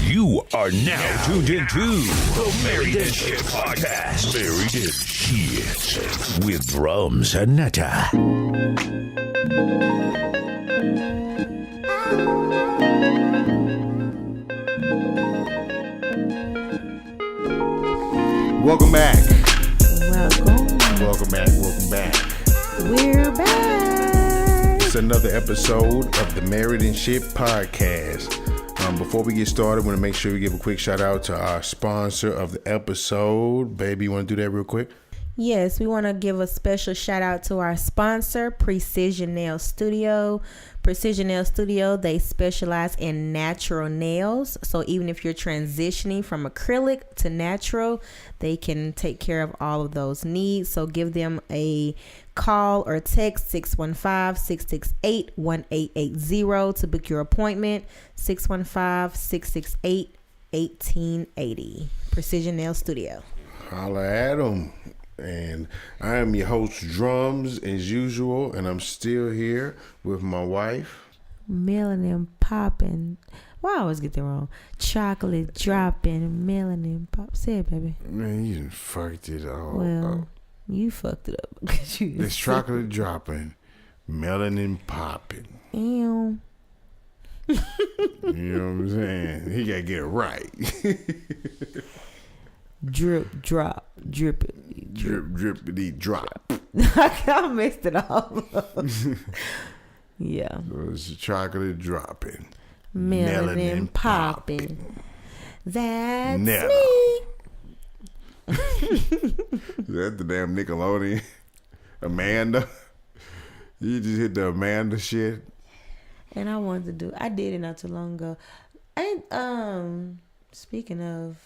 You are now tuned into the Married and Shit Podcast. Married and Shit with Jrumz and Netta. Welcome back. Welcome back. We're back. It's another episode of the Married and Shit Podcast. Before we get started, I want to make sure we give a quick shout out to our sponsor of the episode. Baby, you want to do that real quick? Yes, we want to give a special shout out to our sponsor, Precision Nail Studio. Precision Nail Studio, they specialize in natural nails. So even if you're transitioning from acrylic to natural, they can take care of all of those needs. So give them a call or text 615-668-1880 to book your appointment. 615-668-1880. Precision Nail Studio. Holla at 'em. And I am your host, Jrumz, as usual, and I'm still here with my wife. Melanin popping. Why I always get that wrong? Chocolate dropping, melanin pop. Say it, baby. Man, you done fucked it all Well, up. you fucked it up. It's chocolate dropping, melanin popping. Ew. You know what I'm saying? He got to get it right. Drip, drop, drippity, Drip, drippity, drop. I messed it all up. Yeah. So it's chocolate dropping. Melanin popping. That's Netta. me. That's the damn Nickelodeon. Amanda. You just hit the Amanda shit. And I wanted to I did it not too long ago. Speaking of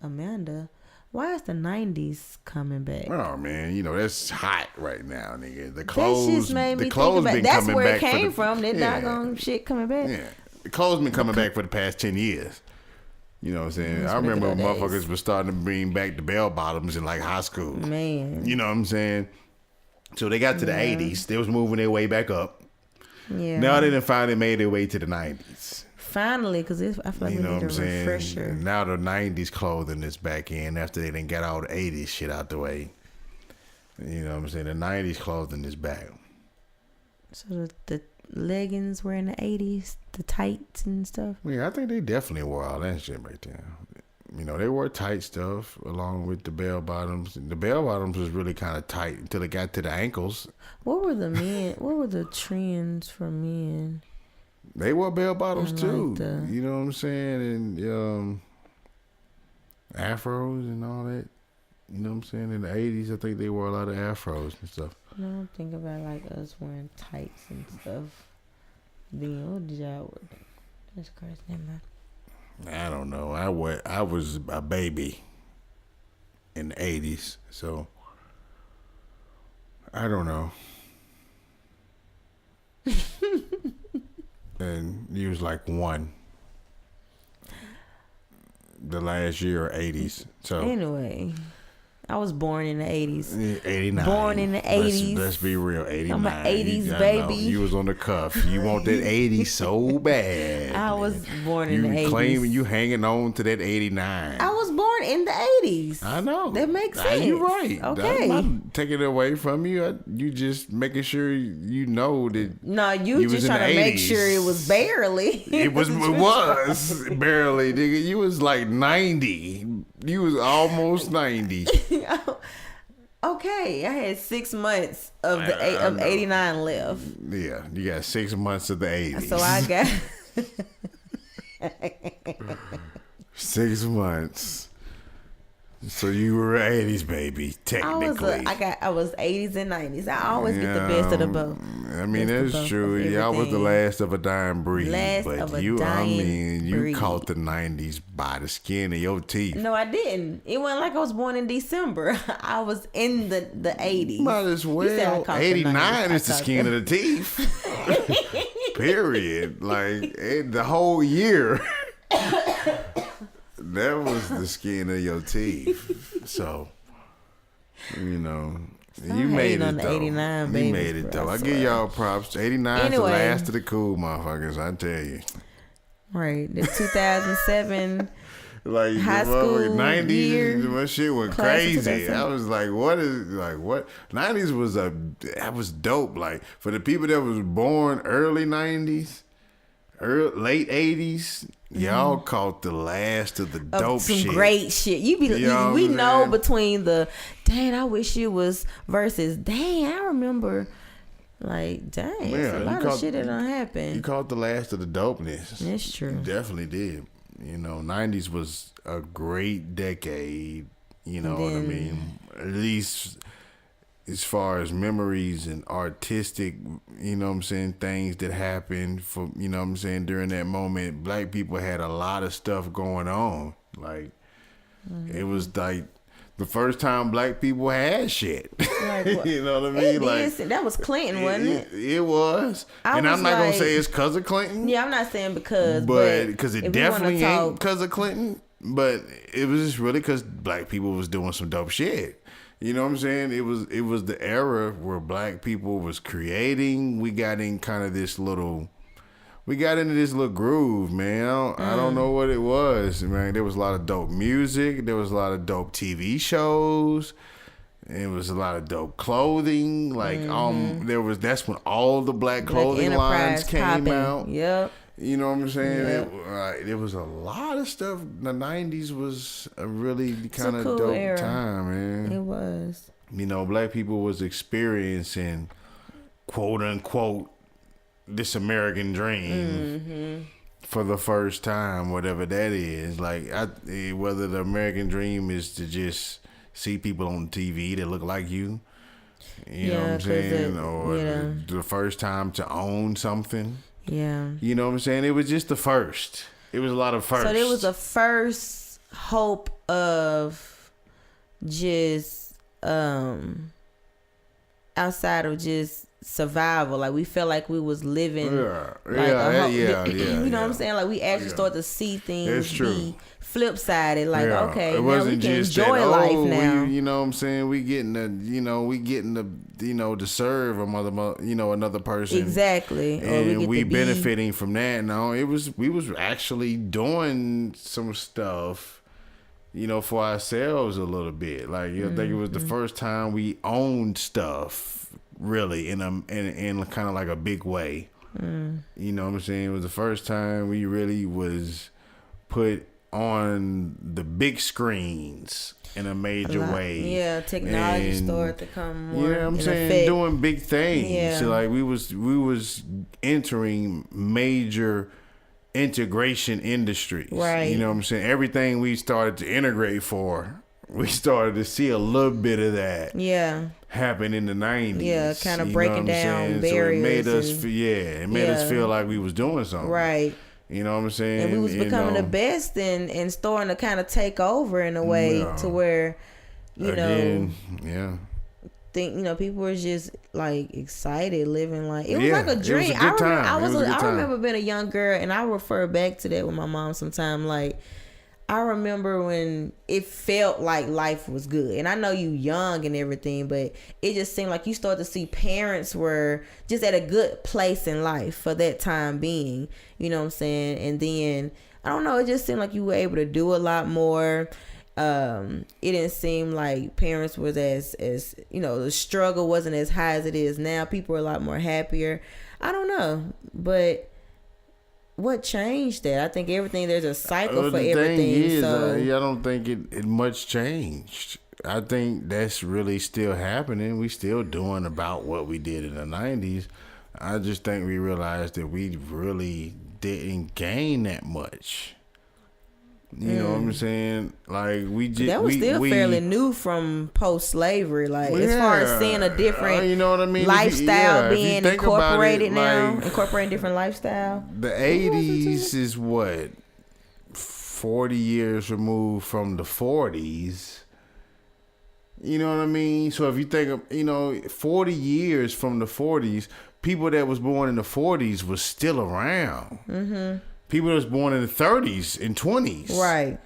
Amanda, why is the 90s coming back? Oh man, you know that's hot right now, nigga. The clothes, That just made me the clothes think about been that's coming where back it came for the, from. That doggone shit coming back. Yeah, the clothes been coming back for the past 10 years. You know what I'm saying? I remember when motherfuckers were starting to bring back the bell bottoms in like high school. Man, you know what I'm saying? So they got to the 80s. They was moving their way back up. Yeah. Now they done finally made their way to the 90s. Finally, because I feel like You we know need what a I'm saying? refresher. Now the 90s clothing is back in after they done got all the 80s shit out the way. You know what I'm saying? The 90s clothing is back. So the leggings were in the 80s, the tights and stuff. Yeah, I think they definitely wore all that shit right there. You know, they wore tight stuff along with the bell bottoms. The bell bottoms was really kind of tight until it got to the ankles. What were the trends for men? They wore bell bottoms And too. like You know what I'm saying? And afros and all that. You know what I'm saying? In the 80s, I think they wore a lot of afros and stuff. No, I'm thinking about like us wearing tights and stuff. Then what did y'all wear? That's crazy. Never mind. I don't know. I was a baby in the 80s, so I don't know. And you was like one the last year of 80s. So Anyway, I was born in the 80s. 89. Born in the 80s. Let's be real. 89. I'm an 80s I baby. know. You was on the cuff. You want that 80s so bad. I was born in the 80s. You claiming you hanging on to that 89. I was born in the 80s. I know. That makes sense. You're right. Okay. I'm not taking it away from you. You just making sure you know that. No, you just trying to make sure it was barely. It was barely, nigga. You was like 90. You was almost 90. Okay, I had 6 months of 89 left. Yeah, you got 6 months of the 80s. So I got 6 months. So you were 80s baby, technically. I was 80s and 90s. I always get the best of the both. I mean, that's true. Y'all was the last of a dying breed. You caught the 90s by the skin of your teeth. No, I didn't. It wasn't like I was born in December. I was in the 80s. Might as well. 89 is the skin of the teeth. Period. Like the whole year. That was the skin of your teeth. So, you know, you made it though. 89 you babies, made it bro, though. I give y'all props. 89 is the last of the cool motherfuckers, I tell you. Right. The 2007 like high school 90s, year, my shit went crazy. I was like, what? 90s that was dope. Like for the people that was born early 90s, late 80s, y'all caught the last of the dope some shit. Great shit. We know between the dang, I wish it was versus dang, I remember like dang, it's a lot of shit that done happened. You caught the last of the dopeness. That's true. You definitely did. 90s was a great decade. You know what I mean? At least as far as memories and artistic, things that happened for, during that moment. Black people had a lot of stuff going on. Like, it was like the first time black people had shit. Like, you know what I mean? That was Clinton, wasn't it? It was. I'm not going to say it's because of Clinton. Yeah, I'm not saying because. But because it definitely ain't because of Clinton. But it was just really because black people was doing some dope shit. You know what I'm saying? It was the era where black people was creating. We got in kind of this little... We got into this little groove, man. I don't know what it was, man. There was a lot of dope music. There was a lot of dope TV shows. It was a lot of dope clothing. Like, that's when all the black clothing lines came out. Yep. You know what I'm saying? Yep. There was a lot of stuff. The 90s was a really kind of cool dope era. time, man. It was. Black people was experiencing, quote unquote, this American dream for the first time, whatever that is. Like, whether the American dream is to just see people on TV that look like you, you know what I'm saying? Or the first time to own something. Yeah. You know what I'm saying? It was just the first. It was a lot of firsts. So there was a first hope of just outside of just survival. Like, we felt like we was living. You know what I'm saying? Like, we actually start to see things be flip sided. Like, okay, it now we can enjoy life now. You know what I'm saying? We getting to serve another person. Exactly. And we benefiting from that. No, we was actually doing some stuff, for ourselves a little bit. Like, I think it was the first time we owned stuff. Really, in kind of like a big way. You know what I'm saying? It was the first time we really was put on the big screens in a major way. Yeah, technology started to come more. You know what I'm saying? Effect. Doing big things. Yeah. So like we was entering major integration industries. Right. You know what I'm saying? Everything we started to integrate for, we started to see a little bit of that. Yeah. Happen in the 90s. Yeah, kind of breaking down barriers. So it made us feel like we was doing something. Right. You know what I'm saying? And we was becoming the best and starting to kind of take over in a way to where, people were just like excited living like it was like a dream. It was a good time. I remember being a young girl, and I refer back to that with my mom sometime. Like, I remember when it felt like life was good. And I know you young and everything, but it just seemed like you start to see parents were just at a good place in life for that time being. You know what I'm saying? And then, I don't know, it just seemed like you were able to do a lot more. It didn't seem like parents was as the struggle wasn't as high as it is now. People are a lot more happier. I don't know, but what changed that? I think there's a cycle for everything. I don't think it much changed. I think that's really still happening. We still doing about what we did in the 90s. I just think we realized that we really didn't gain that much. You know what I'm saying? Like, that was still fairly new from post-slavery. Like, as far as seeing a different lifestyle being incorporated now, incorporating different lifestyle. The 80s is what? 40 years removed from the 40s. You know what I mean? So if you think of, 40 years from the 40s, people that was born in the 40s was still around. Mm-hmm. People that was born in the 30s and 20s. Right.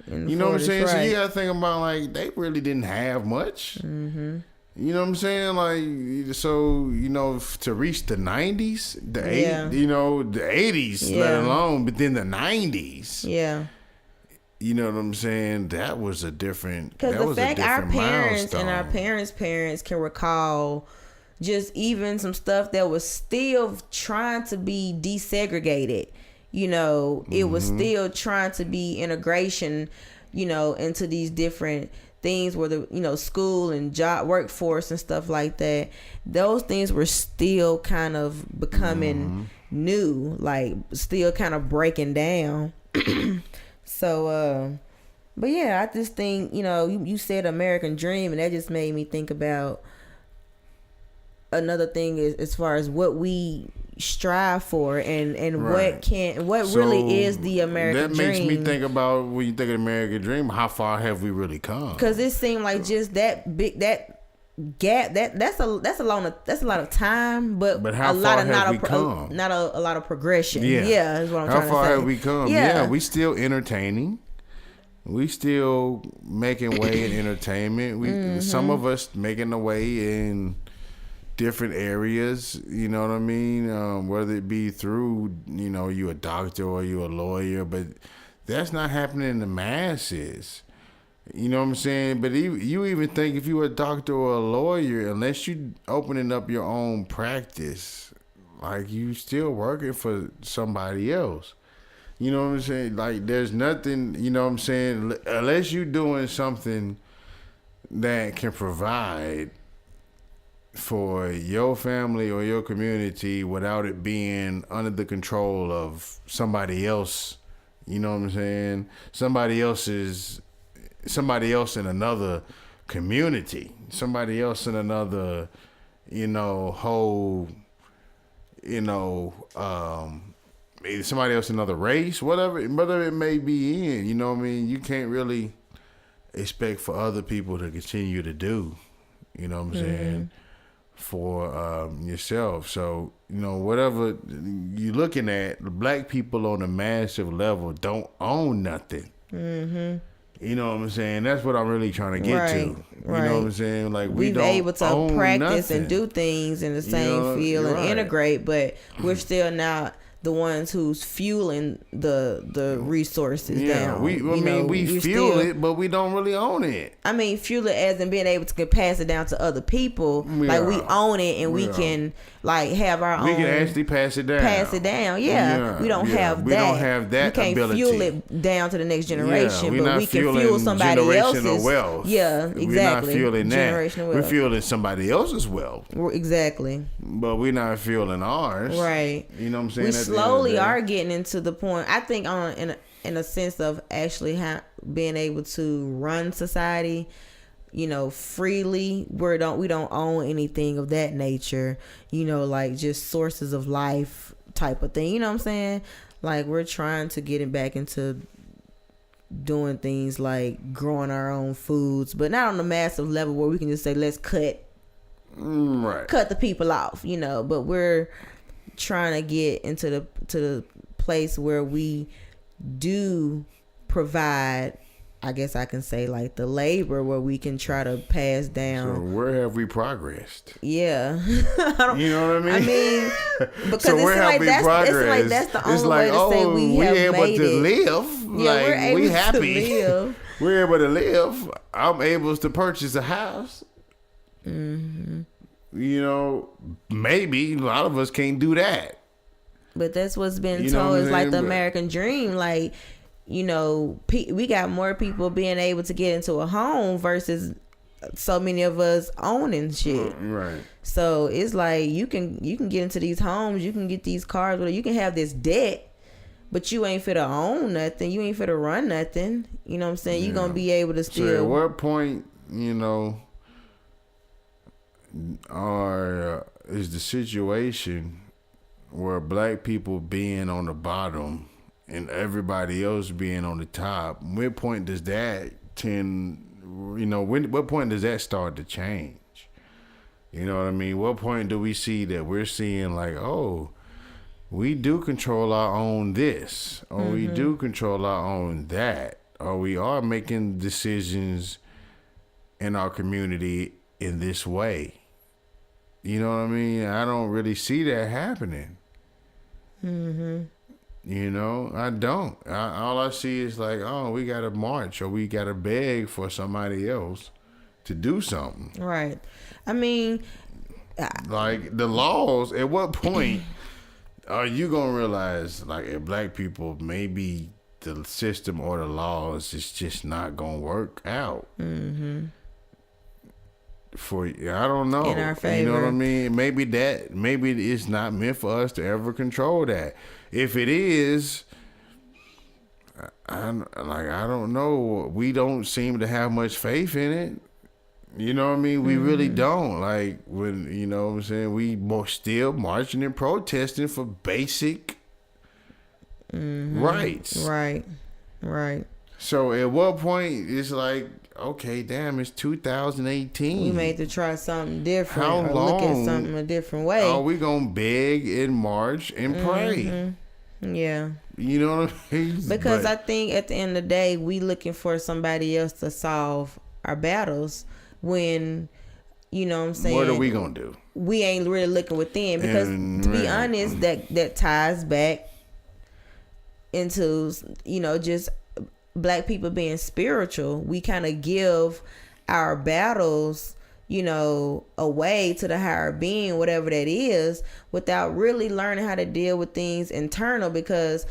You know what I'm saying? Right. So you got to think about, like, they really didn't have much. Mm-hmm. You know what I'm saying? Like, so, you know, to reach the 90s, the 80s, let alone, but then the 90s. Yeah. You know what I'm saying? That was a different, because the fact our parents milestone. And our parents can recall just even some stuff that was still trying to be desegregated. You know, it was still trying to be integration, you know, into these different things where the, you know, school and job workforce and stuff like that. Those things were still kind of becoming new, like still kind of breaking down. So, but yeah, I just think, you know, you said American Dream, and that just made me think about another thing is as far as what we strive for and what really is the American Dream. That makes me think about, when you think of the American Dream, how far have we really come? Because it seemed like just that gap, that's a lot of time, but how far have we come? Not a lot of progression. Yeah, is what I'm trying to say. How far have we come? Yeah, we still entertaining. We still making way in entertainment. We some of us making the way in different areas, you know what I mean? Whether it be through, you know, you a doctor or you a lawyer, but that's not happening in the masses. You know what I'm saying? But you even think if you a doctor or a lawyer, unless you opening up your own practice, like you still working for somebody else. You know what I'm saying? Like there's nothing, you know what I'm saying? Unless you doing something that can provide for your family or your community without it being under the control of somebody else. You know what I'm saying? Somebody else in another community, somebody else in another, you know, whole, you know, somebody else in another race, whatever it may be in, you know what I mean? You can't really expect for other people to continue to do, you know what I'm saying, for yourself. So, you know, whatever you're looking at, black people on a massive level don't own nothing. You know what I'm saying? That's what I'm really trying to get to. You know what I'm saying? Like we've don't able to own practice nothing. And do things in the same field and integrate, but we're still not the ones who's fueling the resources down. We fuel it, but we don't really own it. I mean, fuel it as in being able to pass it down to other people. We own it, and we can like have our own. We can actually pass it down. Yeah. We don't have that. We don't have that ability. We can't fuel it down to the next generation, but we can fuel somebody else's wealth. Yeah, exactly. We're not fueling that. Generational wealth. We're fueling somebody else's wealth. Exactly. But we're not fueling ours. Right. You know what I'm saying? We slowly are getting into the point, I think, in a sense of actually being able to run society, you know, freely. We don't own anything of that nature, you know, like just sources of life type of thing. You know what I'm saying? Like we're trying to get it back into doing things like growing our own foods, but not on a massive level where we can just say, let's cut the people off, you know, but we're trying to get into the place where we do provide, I guess I can say, like the labor where we can try to pass down. So where have we progressed? Yeah. You know what I mean? I mean, because so where have we progressed? That's the only way to say we have able made to it. Live. Yeah, like, we're able we happy. to live. We're able to live. I'm able to purchase a house. You know, maybe a lot of us can't do that. But that's what's been told is like the American dream. Like, you know, we got more people being able to get into a home versus so many of us owning shit. Right. So it's like you can get into these homes, you can get these cars, you can have this debt, but you ain't fit to own nothing. You ain't fit to run nothing. You know what I'm saying? You're going to be able to still. So at what point, you know, is the situation where black people being on the bottom and everybody else being on the top, what point does that what point does that start to change? You know what I mean? What point do we see that we're seeing like, oh, we do control our own this, or we do control our own that, or we are making decisions in our community in this way. You know what I mean? I don't really see that happening. You know, I don't. All I see is like, oh, we got to march or we got to beg for somebody else to do something. Right. I mean, like the laws, at what point are you going to realize, like, if black people, maybe the system or the laws is just not going to work out? For I don't know. In our favor. You know what I mean? Maybe it's not meant for us to ever control that. If it is, I don't know. We don't seem to have much faith in it. You know what I mean? We really don't. Like, when, you know what I'm saying, we still marching and protesting for basic rights. Right. So at what point it's like, okay, damn, it's 2018. We made to try something different. How long look at something a different way. Are we gonna beg and march and pray? Yeah. You know what I mean? Because I think at the end of the day, we looking for somebody else to solve our battles when, you know what I'm saying? What are we gonna do? We ain't really looking within, because to be honest, that ties back into, you know, just black people being spiritual. We kind of give our battles, you know, away to the higher being, whatever that is, without really learning how to deal with things internal. Because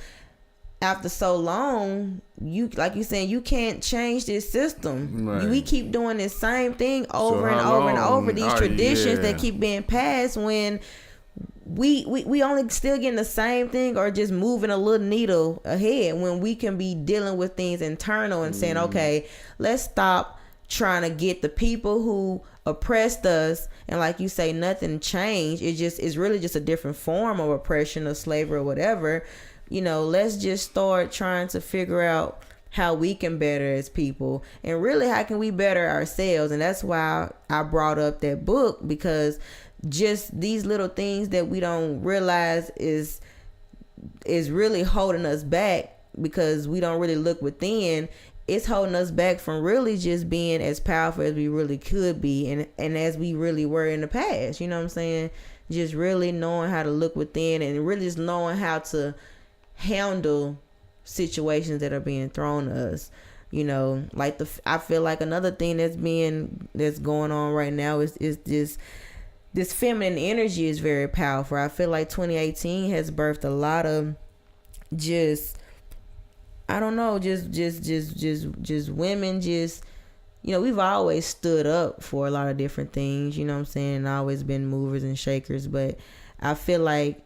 after so long, you, like you saying, you can't change this system. Right. We keep doing the same thing over and over and over. These traditions that keep being passed, when we only still getting the same thing, or just moving a little needle ahead, when we can be dealing with things internal and saying, okay, let's stop trying to get the people who oppressed us, and like you say, nothing changed. It's really just a different form of oppression or slavery or whatever. You know, let's just start trying to figure out how we can better as people, and really how can we better ourselves. And that's why I brought up that book, because just these little things that we don't realize is really holding us back, because we don't really look within. It's holding us back from really just being as powerful as we really could be, and as we really were in the past. You know what I'm saying? Just really knowing how to look within, and really just knowing how to handle situations that are being thrown at us. You know, like I feel like another thing that's going on right now is this feminine energy is very powerful. I feel like 2018 has birthed a lot of just, I don't know, just women, just, you know, we've always stood up for a lot of different things, you know what I'm saying, and always been movers and shakers. But I feel like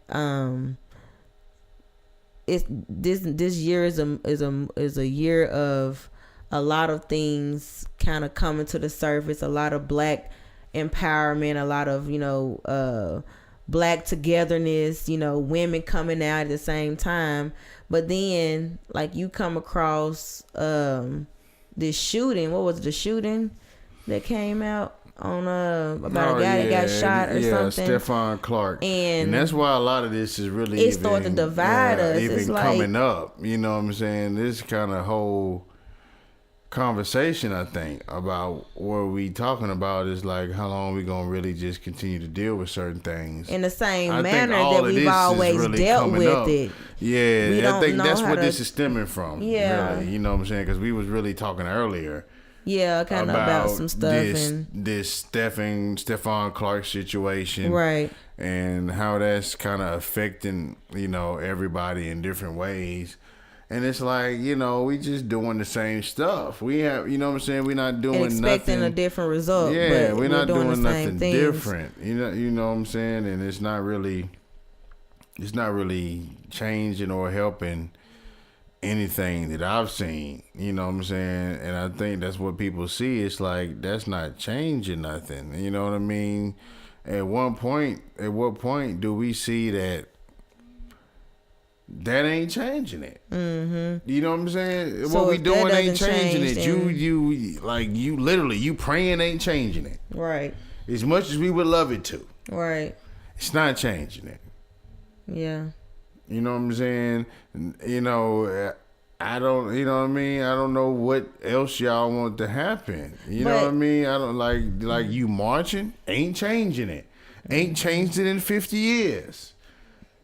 this year is a year of a lot of things kind of coming to the surface, a lot of black empowerment, a lot of, you know, black togetherness, you know, women coming out at the same time. But then, like, you come across this shooting. What was it, the shooting that came out on about a guy that got shot or something? Yeah, Stephon Clark. And that's why a lot of this is really it started to divide us. Even it's coming like, up. You know what I'm saying? This kind of whole conversation, I think, about what we talking about is like, how long we gonna really just continue to deal with certain things in the same manner that we've always really dealt with up. It. Yeah, I think that's what this is stemming from. Yeah, really, you know what I'm saying? Because we was really talking earlier. Yeah, kind of about some stuff this Stephon Clark situation, right? And how that's kind of affecting, you know, everybody in different ways. And it's like, you know, we just doing the same stuff. We have, you know what I'm saying? We're not doing and expecting nothing. A different result. Yeah, but we're not doing nothing things. different. You know what I'm saying? And it's not really changing or helping anything that I've seen. You know what I'm saying? And I think that's what people see. It's like, that's not changing nothing. You know what I mean? At what point do we see that ain't changing it? Mm-hmm. You know what I'm saying? So what we doing ain't changing change, it. You literally, you praying ain't changing it. Right. As much as we would love it to. Right. It's not changing it. Yeah. You know what I'm saying? You know, I don't, you know what I mean? I don't know what else y'all want to happen. You know what I mean? I don't like you marching, ain't changing it. Ain't changed it in 50 years.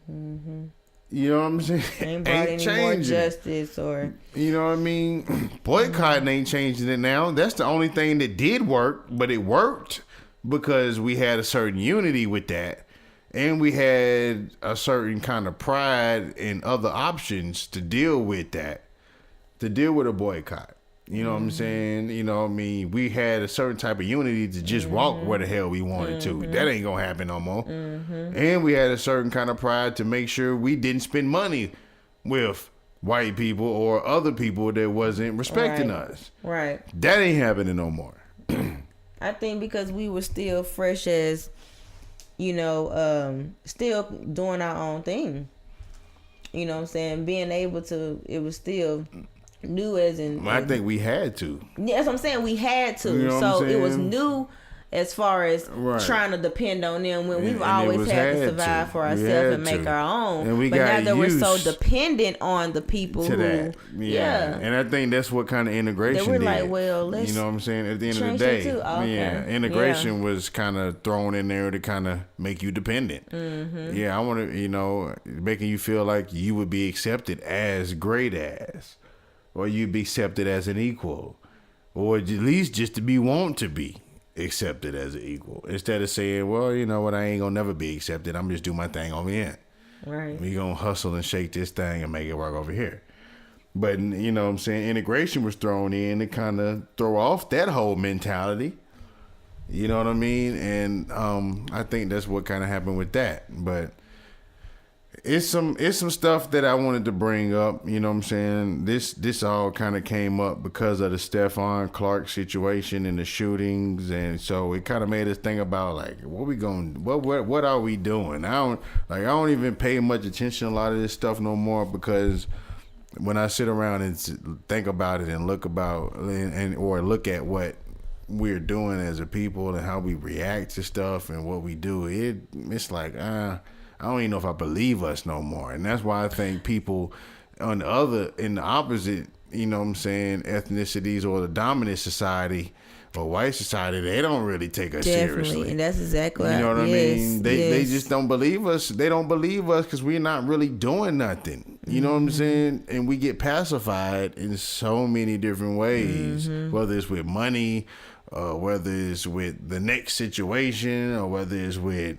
Mm-hmm. You know what I'm saying? Ain't brought any more justice or... You know what I mean? Boycotting ain't changing it now. That's the only thing that did work, but it worked because we had a certain unity with that. And we had a certain kind of pride and other options to deal with that. To deal with a boycott. You know what I'm saying? You know what I mean? We had a certain type of unity to just walk where the hell we wanted to. That ain't gonna happen no more. And we had a certain kind of pride to make sure we didn't spend money with white people or other people that wasn't respecting us. Right. That ain't happening no more. I think because we were still fresh as, you know, still doing our own thing. You know what I'm saying? Being able to, it was still... new as in... I think we had to. Yeah, that's what I'm saying. We had to. You know so it was new as far as trying to depend on them when we've always had to survive for ourselves and make our own. And we but got now that we're so dependent on the people to who... that. Yeah. And I think that's what kind of integration we're did. like, well, let's... You know what I'm saying? At the end of the day. Yeah. Integration was kind of thrown in there to kind of make you dependent. Mm-hmm. Yeah, I want to, you know, making you feel like you would be accepted as great as. Or you'd be accepted as an equal. Or at least just to be want to be accepted as an equal. Instead of saying, well, you know what, I ain't gonna never be accepted. I'm just do my thing over here. Right. We gonna hustle and shake this thing and make it work over here. But, you know what I'm saying, integration was thrown in to kind of throw off that whole mentality. You know what I mean? And I think that's what kind of happened with that. But it's some stuff that I wanted to bring up. You know what I'm saying? This all kind of came up because of the Stephon Clark situation and the shootings, and so it kind of made us think about like what are we doing? I don't even pay much attention to a lot of this stuff no more, because when I sit around and think about it and look at what we're doing as a people and how we react to stuff and what we do, it's like I don't even know if I believe us no more. And that's why I think people in the opposite, you know what I'm saying, ethnicities or the dominant society or white society, they don't really take us seriously. And that's exactly you know what I mean? They just don't believe us. They don't believe us because we're not really doing nothing. You know what I'm saying? And we get pacified in so many different ways, whether it's with money, whether it's with the next situation, or whether it's with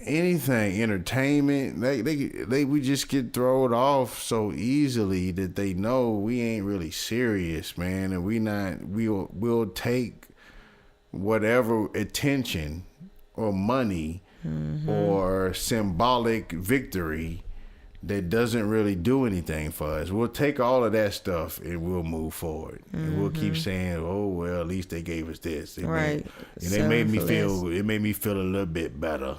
anything, entertainment. We just get thrown off so easily that they know we ain't really serious, man, and we'll take whatever attention or money or symbolic victory that doesn't really do anything for us. We'll take all of that stuff and we'll move forward. And we'll keep saying, oh, well, at least they gave us this. It made me feel a little bit better.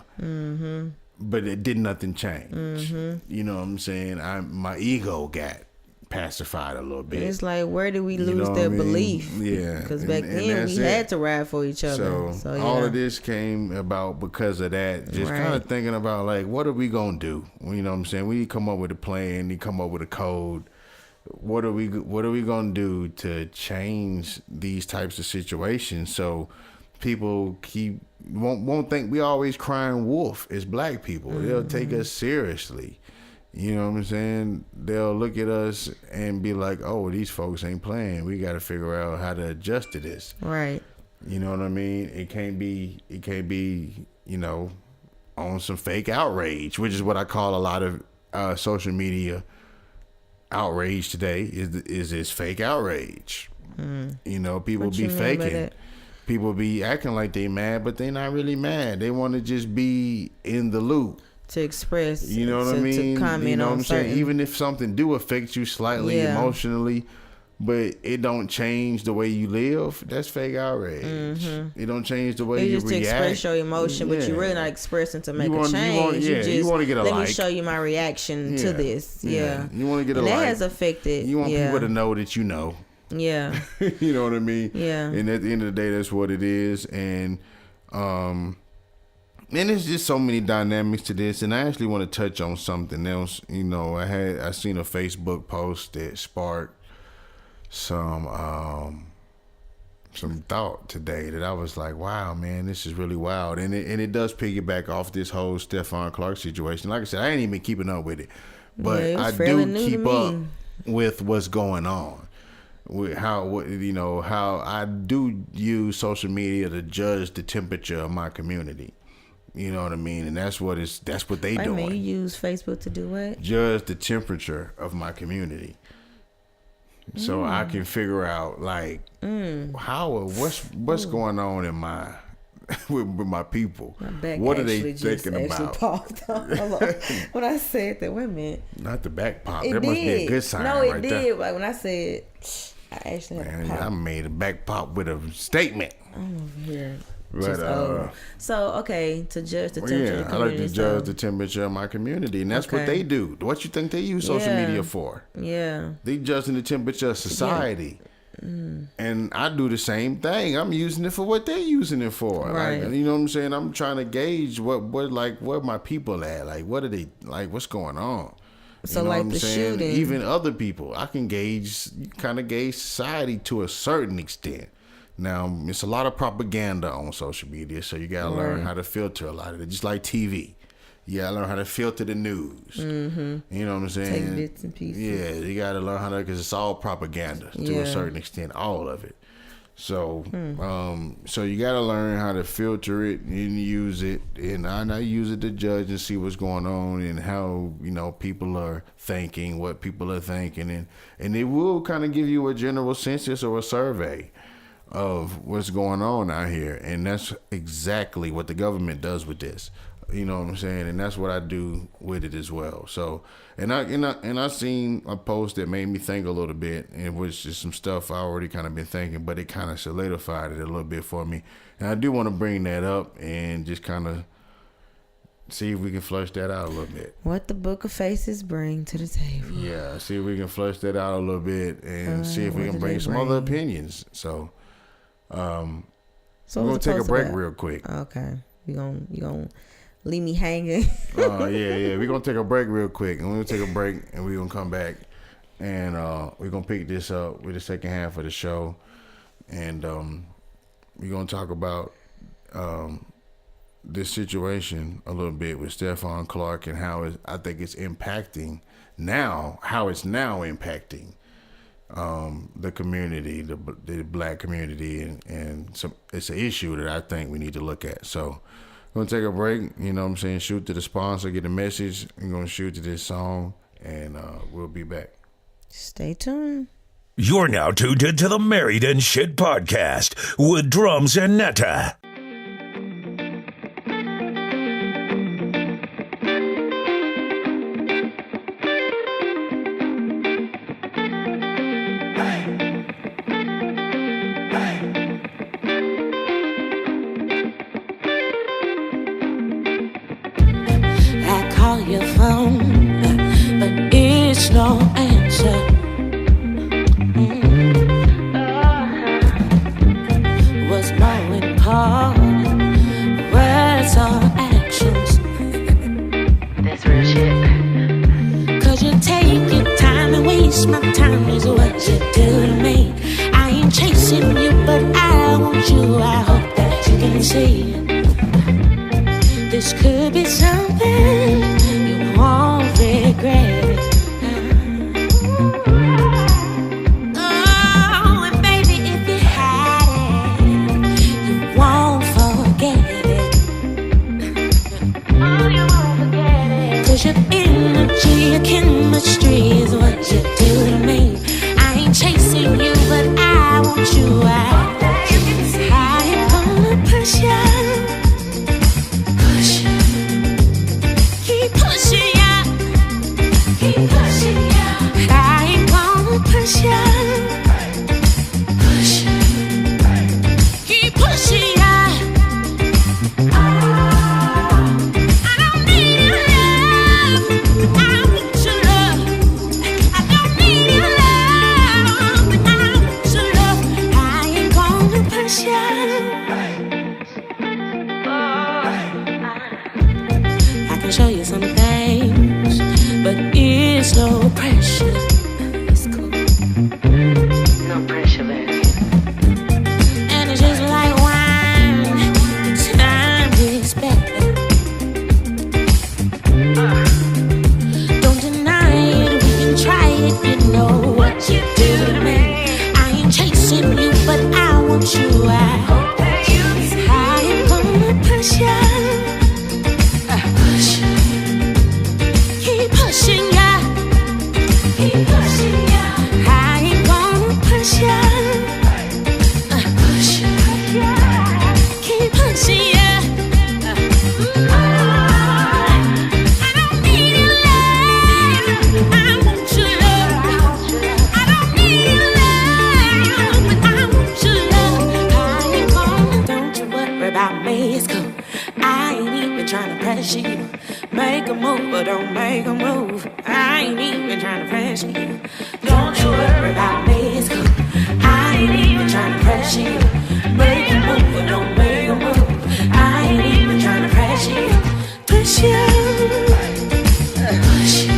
But it did nothing change. You know what I'm saying? My ego got pacified a little bit. It's like, where did we lose that belief? Yeah. Because back then we had to ride for each other. So all of this came about because of that. Just kind of thinking about, like, what are we going to do? You know what I'm saying? We come up with a plan. We come up with a code. What are we going to do to change these types of situations so people won't think we always crying wolf as black people? They'll take us seriously. You know what I'm saying? They'll look at us and be like, oh, these folks ain't playing. We got to figure out how to adjust to this. Right. You know what I mean? It can't be, you know, on some fake outrage, which is what I call a lot of social media outrage today is this fake outrage. You know, people be faking. People be acting like they mad, but they not really mad. They want to just be in the loop. To express, you know what I mean? To comment you know what I'm certain... saying? Even if something do affect you slightly emotionally, but it don't change the way you live, that's fake outrage. It don't change the way you just react. To express your emotion, but you're really not expressing to make a change. You want to get a let me show you my reaction to this. Yeah. You want to get a like. That has affected. You want people to know that you know. Yeah. You know what I mean? Yeah. And at the end of the day, that's what it is. And And there's just so many dynamics to this, and I actually want to touch on something else. You know, I seen a Facebook post that sparked some thought today that I was like, wow, man, this is really wild. And it does piggyback off this whole Stephon Clark situation. Like I said, I ain't even keeping up with it. But I do keep up with what's going on. With how I do use social media to judge the temperature of my community. You know what I mean? And that's what they doing. You use Facebook to do what? Judge the temperature of my community. So I can figure out like what's going on in my with my people. My back what are they thinking about? Popped. When I said that, wait a minute. Not the back pop. That must be a good sign. No, it right did. there. Like when I said, I actually had a pop. I made a back pop with a statement. I'm over here. But, to judge the temperature of the community. I like to judge the temperature of my community, and that's what they do. What you think they use social media for? Yeah. They judging the temperature of society. And I do the same thing. I'm using it for what they're using it for. Right. Like, you know what I'm saying? I'm trying to gauge where my people at. Like, what are they, like, what's going on? So, you know like what I'm the saying? shooting. Even other people, I can gauge society to a certain extent. Now, it's a lot of propaganda on social media, so you got to learn how to filter a lot of it. Just like TV. You got to learn how to filter the news. Mm-hmm. You know what I'm saying? Take bits and pieces. Yeah, you got to learn how to, because it's all propaganda to a certain extent, all of it. So, so you got to learn how to filter it and use it. And I use it to judge and see what's going on and how, people are thinking, what people are thinking. And it will kind of give you a general census or a survey of what's going on out here. And that's exactly what the government does with this. You know what I'm saying? And that's what I do with it as well. So, and I seen a post that made me think a little bit, and it was just some stuff I already kind of been thinking, but it kind of solidified it a little bit for me. And I do want to bring that up and just kind of see if we can flush that out a little bit. What the Book of Faces bring to the table. Yeah, see if we can flush that out a little bit and see if we can bring some other opinions. So, we're gonna take a break real quick. Okay, you gonna leave me hanging. Yeah. We're gonna take a break real quick, and we're gonna take a break, and we're gonna come back, and we're gonna pick this up with the second half of the show, and we're gonna talk about this situation a little bit with Stephon Clark and how I think it's impacting now, how it's now impacting the community, the black community, and it's an issue that I think we need to look at. So we're going to take a break, you know what I'm saying, shoot to the sponsor, get a message, we're going to shoot to this song, and we'll be back. Stay tuned. You're now tuned into the Married and Shit podcast with Jrumz and Netta. Your phone, but it's no answer. What's more important, words or actions? That's real shit. 'Cause you take your time and waste my time is what you do to me. I ain't chasing you, but I want you. I hope that you can see this could be something you won't regret it. Oh, and baby, if you had it, you won't forget it. Oh, you won't forget it. 'Cause your energy, your chemistry is what you do to me. I ain't chasing you, but I want you. I ain't gonna push you. I ain't gonna push you. Push. Keep pushing ya. I don't need your love. I want your love. I don't need your love. I want your love. I ain't gonna pressure you. Make a move, but don't make a move. I ain't even trying to pressure you. Don't you worry about me, it's cool. I ain't even trying to pressure you. Make a move, but don't make a move. I ain't even trying to pressure you. Push you. Push you.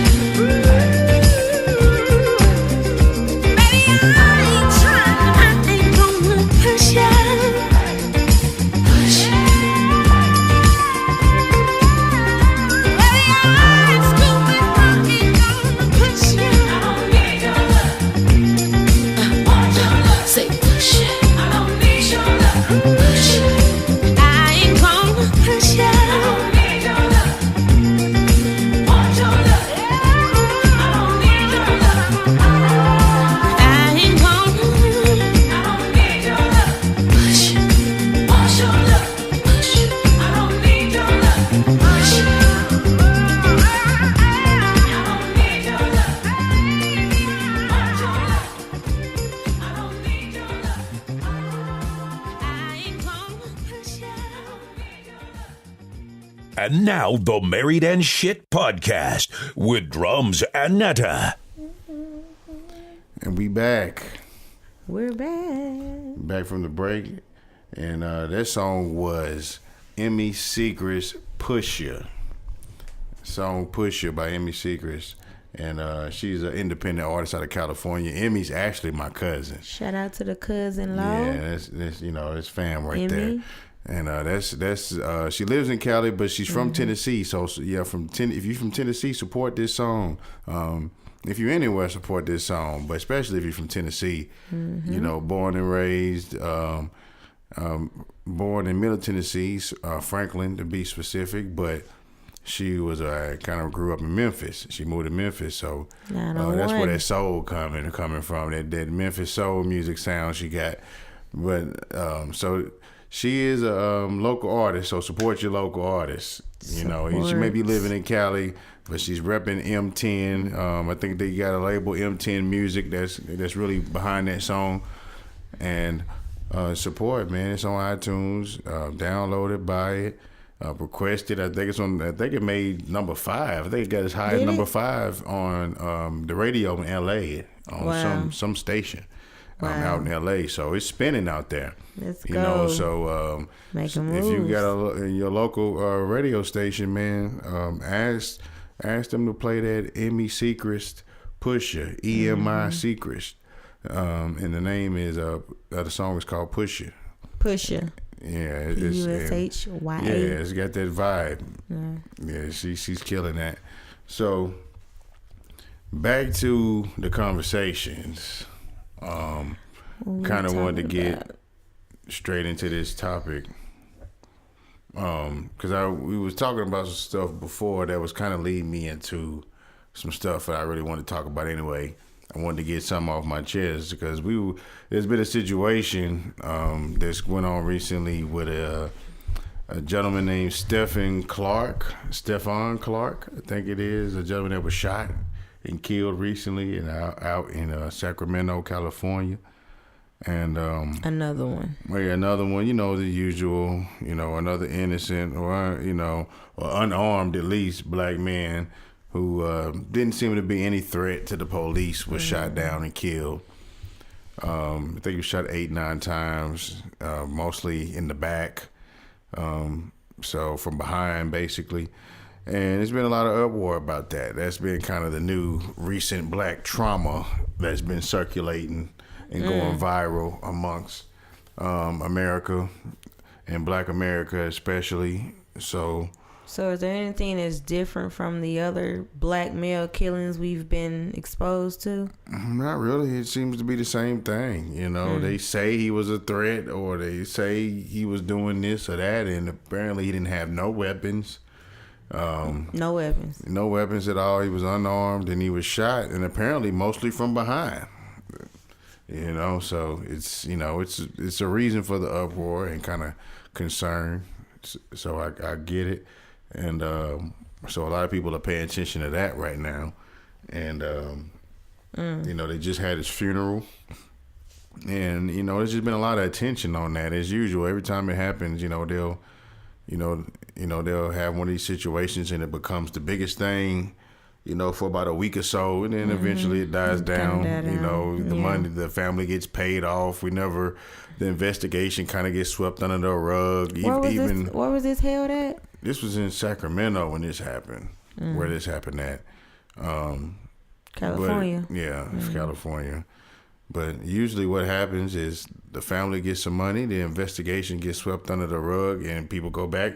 And now, the Married and Shit Podcast with Jrumz and Netta. And we back. We're back. Back from the break. And that song was Emmy Secret's Pusha. Song Pusha by Emmy Secret. And she's an independent artist out of California. Emmy's actually my cousin. Shout out to the cousin-in-law. Yeah, that's that's fam right Emmy. there. And that's she lives in Cali, but she's from Tennessee. So yeah, if you're from Tennessee, support this song. If you're anywhere, support this song. But especially if you're from Tennessee, born and raised, born in Middle Tennessee, Franklin to be specific. But she was kind of grew up in Memphis. She moved to Memphis, so that's where that soul coming from. That Memphis soul music sound she got. But so. She is a local artist, so support your local artists. She may be living in Cali, but she's repping M10. I think they got a label, M10 Music, that's really behind that song. And support, man. It's on iTunes. Download it, buy it, request it. I think it made number 5. I think it got as high as number 5 on the radio in LA on some station. Out in LA, so it's spinning out there. Let's go. So make a move. If you got your local radio station, man, ask them to play that Emmy Secret Pusha, EMI Secret, and the name is the song is called Pusha. Pusha. Yeah, P-U-S-H-Y-A. Yeah, it's got that vibe. Yeah, she's killing that. So back to the conversations. Kind of wanted to get straight into this topic because we was talking about some stuff before that was kind of leading me into some stuff that I really wanted to talk about anyway. I wanted to get something off my chest because there's been a situation that's went on recently with a gentleman named Stephon Clark, I think it is, a gentleman that was shot and killed recently and out in Sacramento, California. And another one. Well, yeah, another one, the usual, another innocent or unarmed at least black man who didn't seem to be any threat to the police was shot down and killed. I think he was shot 8-9 times, mostly in the back. So from behind basically. And there's been a lot of uproar about that. That's been kind of the new recent black trauma that's been circulating and going viral amongst America and black America especially. So is there anything that's different from the other black male killings we've been exposed to? Not really. It seems to be the same thing. They say he was a threat or they say he was doing this or that, and apparently he didn't have no weapons. No weapons. No weapons at all. He was unarmed and he was shot, and apparently mostly from behind. So it's a reason for the uproar and kind of concern. So I get it, and so a lot of people are paying attention to that right now, and they just had his funeral, and there's just been a lot of attention on that as usual. Every time it happens, they'll You know, they'll have one of these situations and it becomes the biggest thing, you know, for about a week or so, and then eventually it dies down. You know, the money, the family gets paid off. The investigation kind of gets swept under the rug. Where was this held at? This was in Sacramento when this happened, where this happened at. California. California. But usually what happens is the family gets some money, the investigation gets swept under the rug, and people go back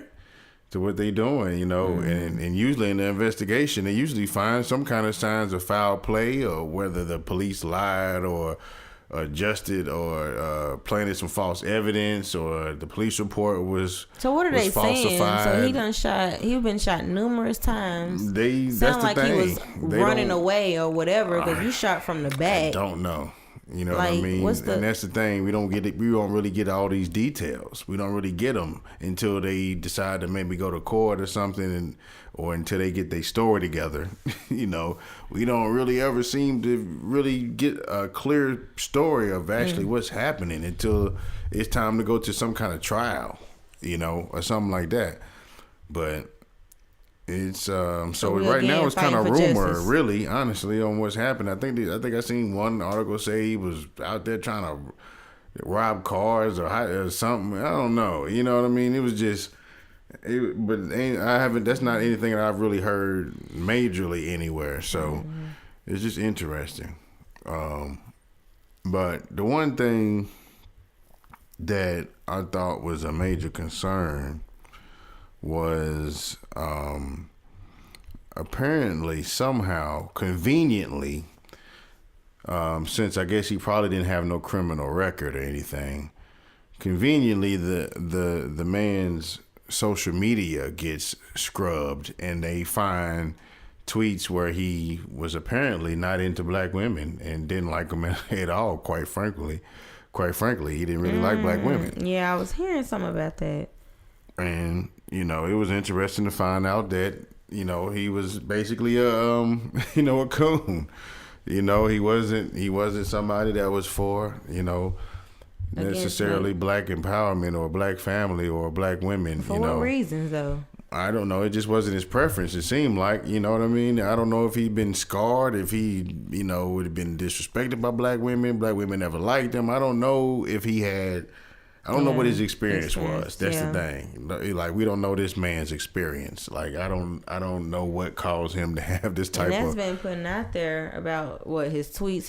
to what they doing, you know. And usually in the investigation, they usually find some kind of signs of foul play, or whether the police lied or adjusted or planted some false evidence, or the police report was So what are they falsified. saying? So he been shot numerous times. That's the thing. He was running away or whatever, because you shot from the back. I don't know. You know like, what I mean? And that's the thing. We don't really get all these details. We don't really get them until they decide to maybe go to court or something, or until they get their story together. You know, we don't really ever seem to really get a clear story of actually what's happening until it's time to go to some kind of trial, you know, or something like that. But it's so right now it's kind of rumor, justice. Really, honestly, on what's happened. I think I seen one article say he was out there trying to rob cars or something. I don't know. You know what I mean? It was just, that's not anything that I've really heard majorly anywhere. So it's just interesting. But the one thing that I thought was a major concern was apparently somehow conveniently, since I guess he probably didn't have no criminal record or anything, conveniently the man's social media gets scrubbed and they find tweets where he was apparently not into black women and didn't like them at all. Quite frankly, he didn't really like black women. Yeah, I was hearing something about that. And you know, it was interesting to find out that, you know, he was basically a coon. You know, he wasn't somebody that was for, you know, necessarily black empowerment or black family or black women. For what reasons, though? I don't know. It just wasn't his preference. It seemed like, you know what I mean? I don't know if he'd been scarred, if he, you know, would have been disrespected by black women. Black women never liked him. I don't know if he had... I don't know what his experience was. That's the thing. Like, we don't know this man's experience. Like, I don't know what caused him to have this type of... And that's been putting out there about what his tweets,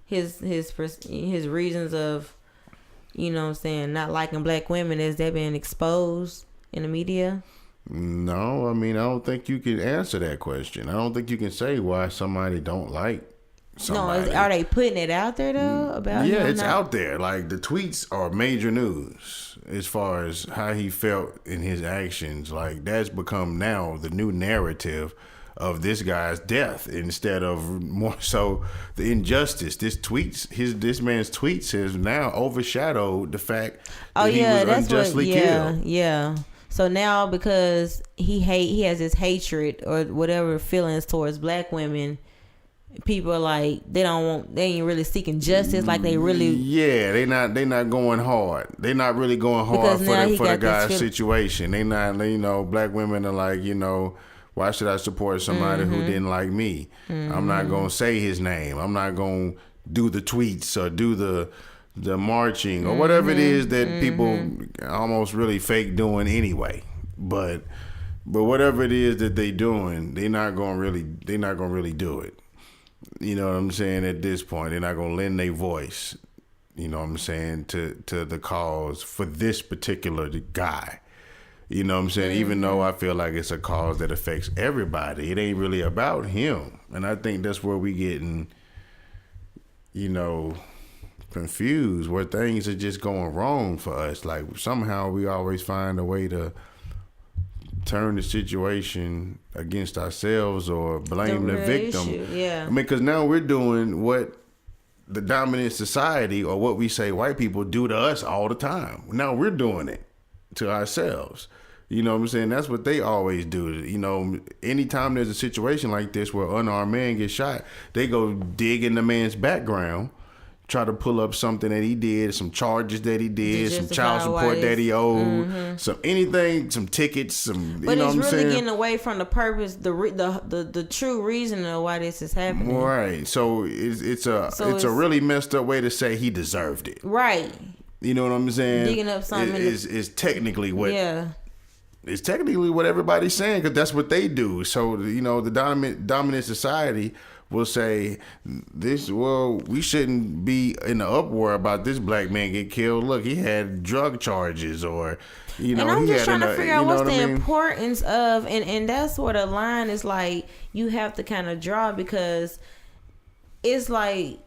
his reasons of, you know what I'm saying, not liking black women. Has that been exposed in the media? No, I mean, I don't think you can answer that question. I don't think you can say why somebody don't like somebody. No, are they putting it out there though? About it's out there. Like, the tweets are major news as far as how he felt in his actions. Like, that's become now the new narrative of this guy's death, instead of more so the injustice. This man's tweets has now overshadowed the fact that he was unjustly killed. Yeah. So now, because he has this hatred or whatever feelings towards black women, people are like, they ain't really seeking justice like they really. Yeah, they not going hard. They not really going hard for the guy's situation. They not, you know, black women are like, you know, why should I support somebody who didn't like me? I'm not gonna say his name. I'm not gonna do the tweets or do the marching or whatever it is that people almost really fake doing anyway. But whatever it is that they doing, they're not gonna really do it. You know what I'm saying? At this point, they're not gonna lend their voice, you know what I'm saying, to the cause for this particular guy. You know what I'm saying? Even though I feel like it's a cause that affects everybody, it ain't really about him. And I think that's where we getting, you know, confused, where things are just going wrong for us. Like, somehow we always find a way to turn the situation against ourselves or blame the victim. Yeah. I mean, because now we're doing what the dominant society, or what we say white people, do to us all the time. Now we're doing it to ourselves. You know what I'm saying? That's what they always do. You know, anytime there's a situation like this where an unarmed man gets shot, they go dig in the man's background, try to pull up something that he did, some charges that he did, some child support that he owed, some anything, some tickets, some. But you know it's what I'm really saying? getting away from the purpose, the true reason of why this is happening. Right. So it's a really messed up way to say he deserved it. Right. You know what I'm saying? Digging up something is technically what. Yeah. It's technically what everybody's saying because that's what they do. So the dominant society will say this. Well, we shouldn't be in the uproar about this black man get killed. Look, he had drug charges, or and I'm just trying to figure out what's the importance of, and that's where the line is like you have to kind of draw, because it's like,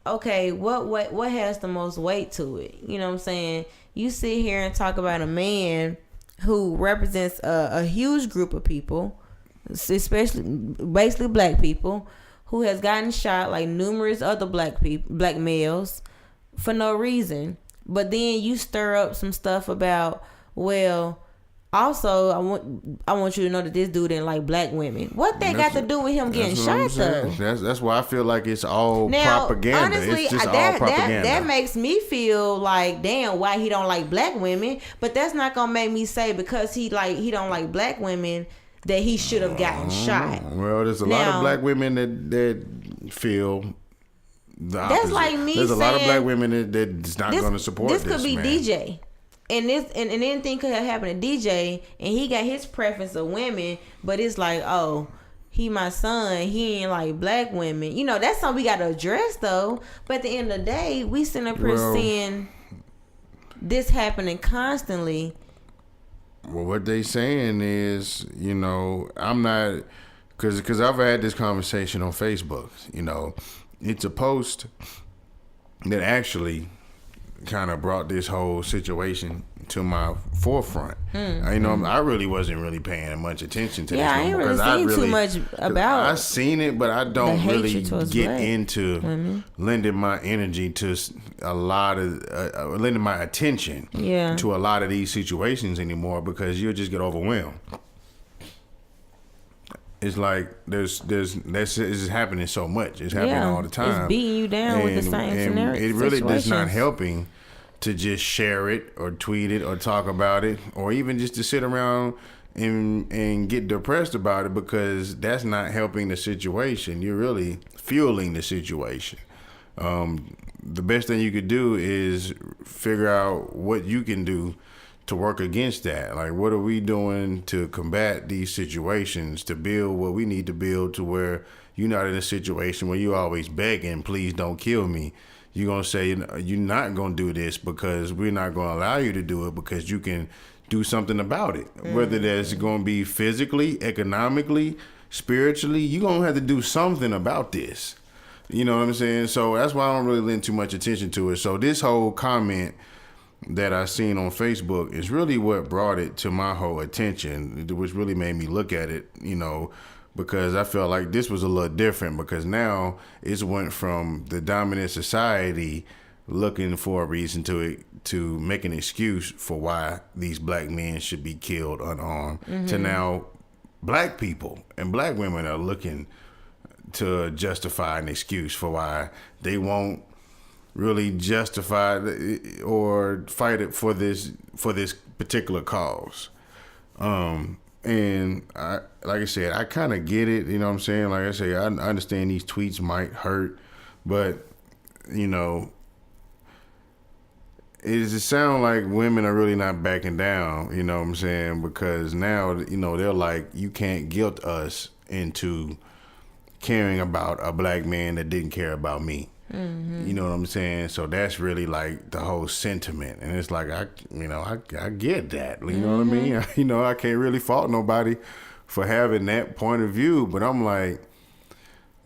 okay, what has the most weight to it? You know what I'm saying? You sit here and talk about a man who represents a huge group of people, especially basically black people, who has gotten shot like numerous other black males for no reason. But then you stir up some stuff about, well, also I want you to know that this dude didn't like black women. What that got to do with him getting shot though? That's why I feel like it's all now, propaganda. Honestly, it's just all propaganda. That makes me feel like, damn, why he don't like black women? But that's not gonna make me say because he don't like black women that he should have gotten shot. Well, there's a lot of black women that feel the opposite. That's like me. There's a lot of black women that's not going to support this. This could be man. DJ. And anything could have happened to DJ, and he got his preference of women, but it's like, oh, he my son, he ain't like black women. You know, that's something we got to address though. But at the end of the day, we sitting up here seeing this happening constantly. Well, what they saying is, I'm not, because I've had this conversation on Facebook. It's a post that actually kind of brought this whole situation to my forefront. I really wasn't really paying much attention to this. I ain't really seen too much about. I seen it, but I don't really get into lending my energy to a lot of lending my attention to a lot of these situations anymore, because you'll just get overwhelmed. It's like this is happening so much. It's happening all the time. It's beating you down with the same scenario. It really is not helping to just share it or tweet it or talk about it, or even just to sit around and get depressed about it, because that's not helping the situation. You're really fueling the situation. The best thing you could do is figure out what you can do to work against that. Like, what are we doing to combat these situations, to build what we need to build to where you're not in a situation where you're always begging, please don't kill me. You're going to say you're not going to do this because we're not going to allow you to do it, because you can do something about it. Whether that's going to be physically, economically, spiritually, you're going to have to do something about this. You know what I'm saying? So that's why I don't really lend too much attention to it. So this whole comment that I seen on Facebook is really what brought it to my whole attention, which really made me look at it, because I felt like this was a little different, because now it's went from the dominant society looking for a reason to make an excuse for why these black men should be killed unarmed, to now black people and black women are looking to justify an excuse for why they won't really justify or fight it for this particular cause. And I, like I said, I kind of get it. You know what I'm saying? Like I say, I understand these tweets might hurt, but it sounds like women are really not backing down. You know what I'm saying? Because now, they're like, you can't guilt us into caring about a black man that didn't care about me. You know what I'm saying? So that's really like the whole sentiment, and it's like I get that. You know what I mean? I can't really fault nobody for having that point of view, but I'm like,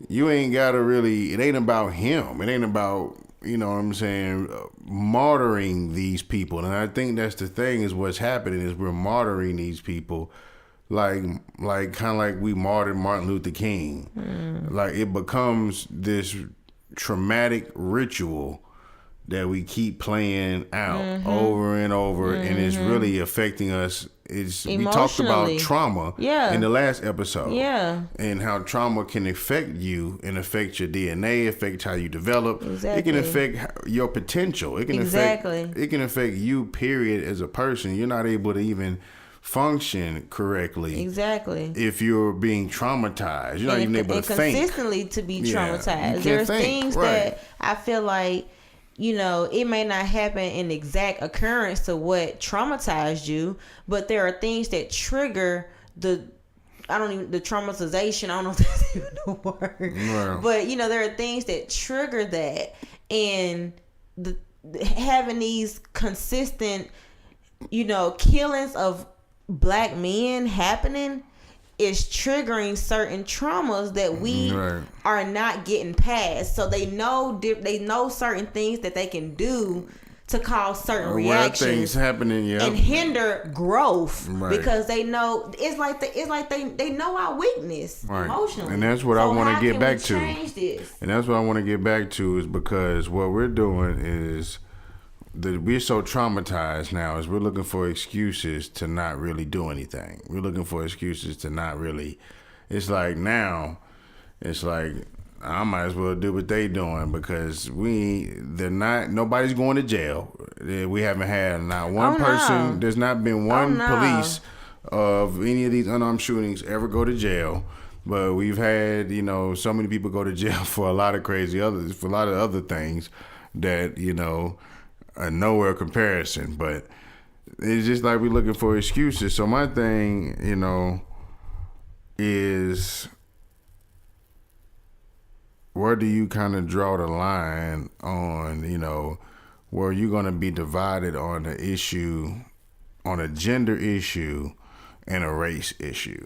you ain't gotta really. It ain't about him. It ain't about what I'm saying, martyring these people. And I think that's the thing, is what's happening is we're martyring these people. Like kind of like we martyred Martin Luther King. Like it becomes this traumatic ritual that we keep playing out over and over, and it's really affecting us. We talked about trauma in the last episode, and how trauma can affect you and affect your DNA, affect how you develop. Exactly. It can affect your potential. It can affect you. Period. As a person, you're not able to even function correctly. Exactly. If you're being traumatized, you're not even able to think consistently to be traumatized. There's things that I feel like, you know, it may not happen in exact occurrence to what traumatized you, but there are things that trigger the traumatization. I don't know if that's even the word. Right. But, you know, there are things that trigger that. And having these consistent, you know, killings of black men happening is triggering certain traumas that we are not getting past. So they know certain things that they can do to cause certain reactions, things happening, and hinder growth, because they know it's like they know our weakness emotionally. And that's what I want to get back to. And that's what I want to get back to, is because what we're doing is we're so traumatized now, is we're looking for excuses to not really do anything. We're looking for excuses to not really. It's like now, it's like I might as well do what they doing, because nobody's going to jail. We haven't had not one person. There's not been one police of any of these unarmed shootings ever go to jail. But we've had, you know, so many people go to jail for a lot of other things that, you know, nowhere comparison. But it's just like we're looking for excuses. So my thing, you know, is, where do you kind of draw the line on, you know, where you're going to be divided on the issue, on a gender issue and a race issue?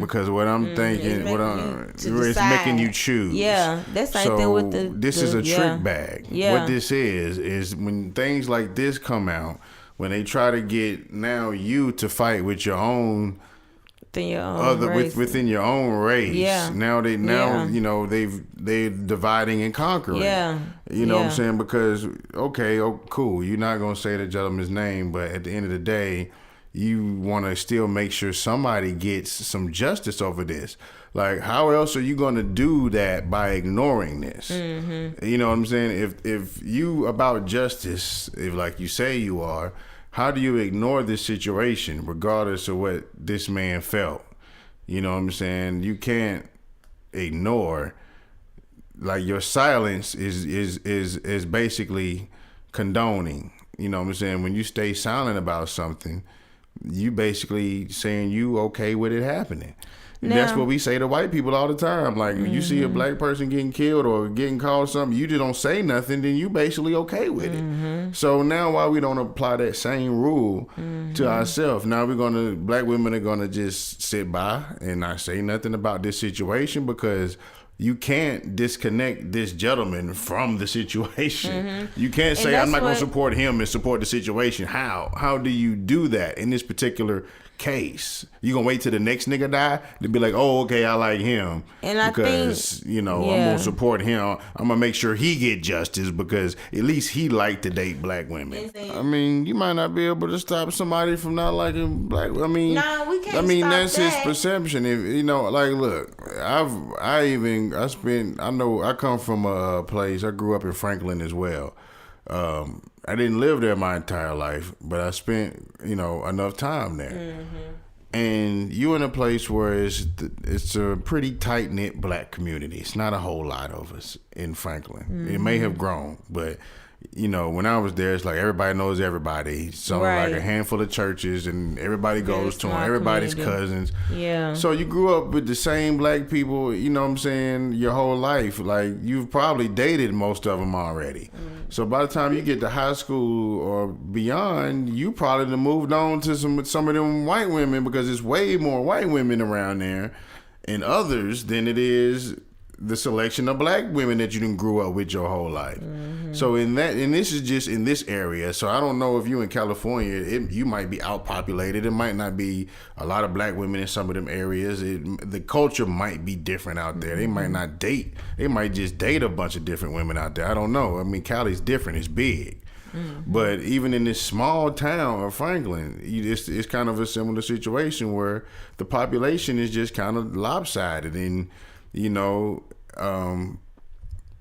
Because what I'm thinking, it's making you choose. Yeah, that's the same thing with this is a trick bag. Yeah. What this is when things like this come out, when they try to get now you to fight with your own within your own race. Yeah. Now you know, they're dividing and conquering. Yeah. You know what I'm saying? Because cool, you're not gonna say the gentleman's name, but at the end of the day, you want to still make sure somebody gets some justice over this. Like, how else are you going to do that by ignoring this? You know what I'm saying? If you about justice, if like you say you are, how do you ignore this situation regardless of what this man felt? You know what I'm saying? You can't ignore. Like, your silence is basically condoning. You know what I'm saying? When you stay silent about something, you basically saying you okay with it happening. Now, that's what we say to white people all the time. Like, you see a black person getting killed or getting called something, you just don't say nothing, then you basically okay with it. So now, why we don't apply that same rule to ourselves? Now black women are gonna just sit by and not say nothing about this situation, because you can't disconnect this gentleman from the situation. You can't say, I'm not going to support him and support the situation. How do you do that in this particular case? You going to wait till the next nigga die to be like, oh, okay, I like him. And I think, you know, I'm going to support him. I'm going to make sure he get justice, because at least he liked to date black women. I mean, you might not be able to stop somebody from not liking black. I mean, we can't. I mean, stop that's his perception. If you know, like, look, I come from a place. I grew up in Franklin as well. I didn't live there my entire life, but I spent, you know, enough time there. And you in a place where it's a pretty tight-knit black community. It's not a whole lot of us in Franklin. It may have grown, but, you know, when I was there, it's like everybody knows everybody. So like a handful of churches, and everybody goes to them. Everybody's cousins. Yeah. So you grew up with the same black people, you know what I'm saying, your whole life. Like, you've probably dated most of them already. So by the time you get to high school or beyond, you probably have moved on to some of them white women, because there's way more white women around there and others than it is the selection of black women that you didn't grew up with your whole life. So and this is just in this area. So I don't know if you in California, you might be outpopulated. It might not be a lot of black women in some of them areas. The culture might be different out there. They might not date. They might just date a bunch of different women out there. I don't know. I mean, Cali's different. It's big. But even in this small town of Franklin, it's kind of a similar situation where the population is just kind of lopsided. And, you know,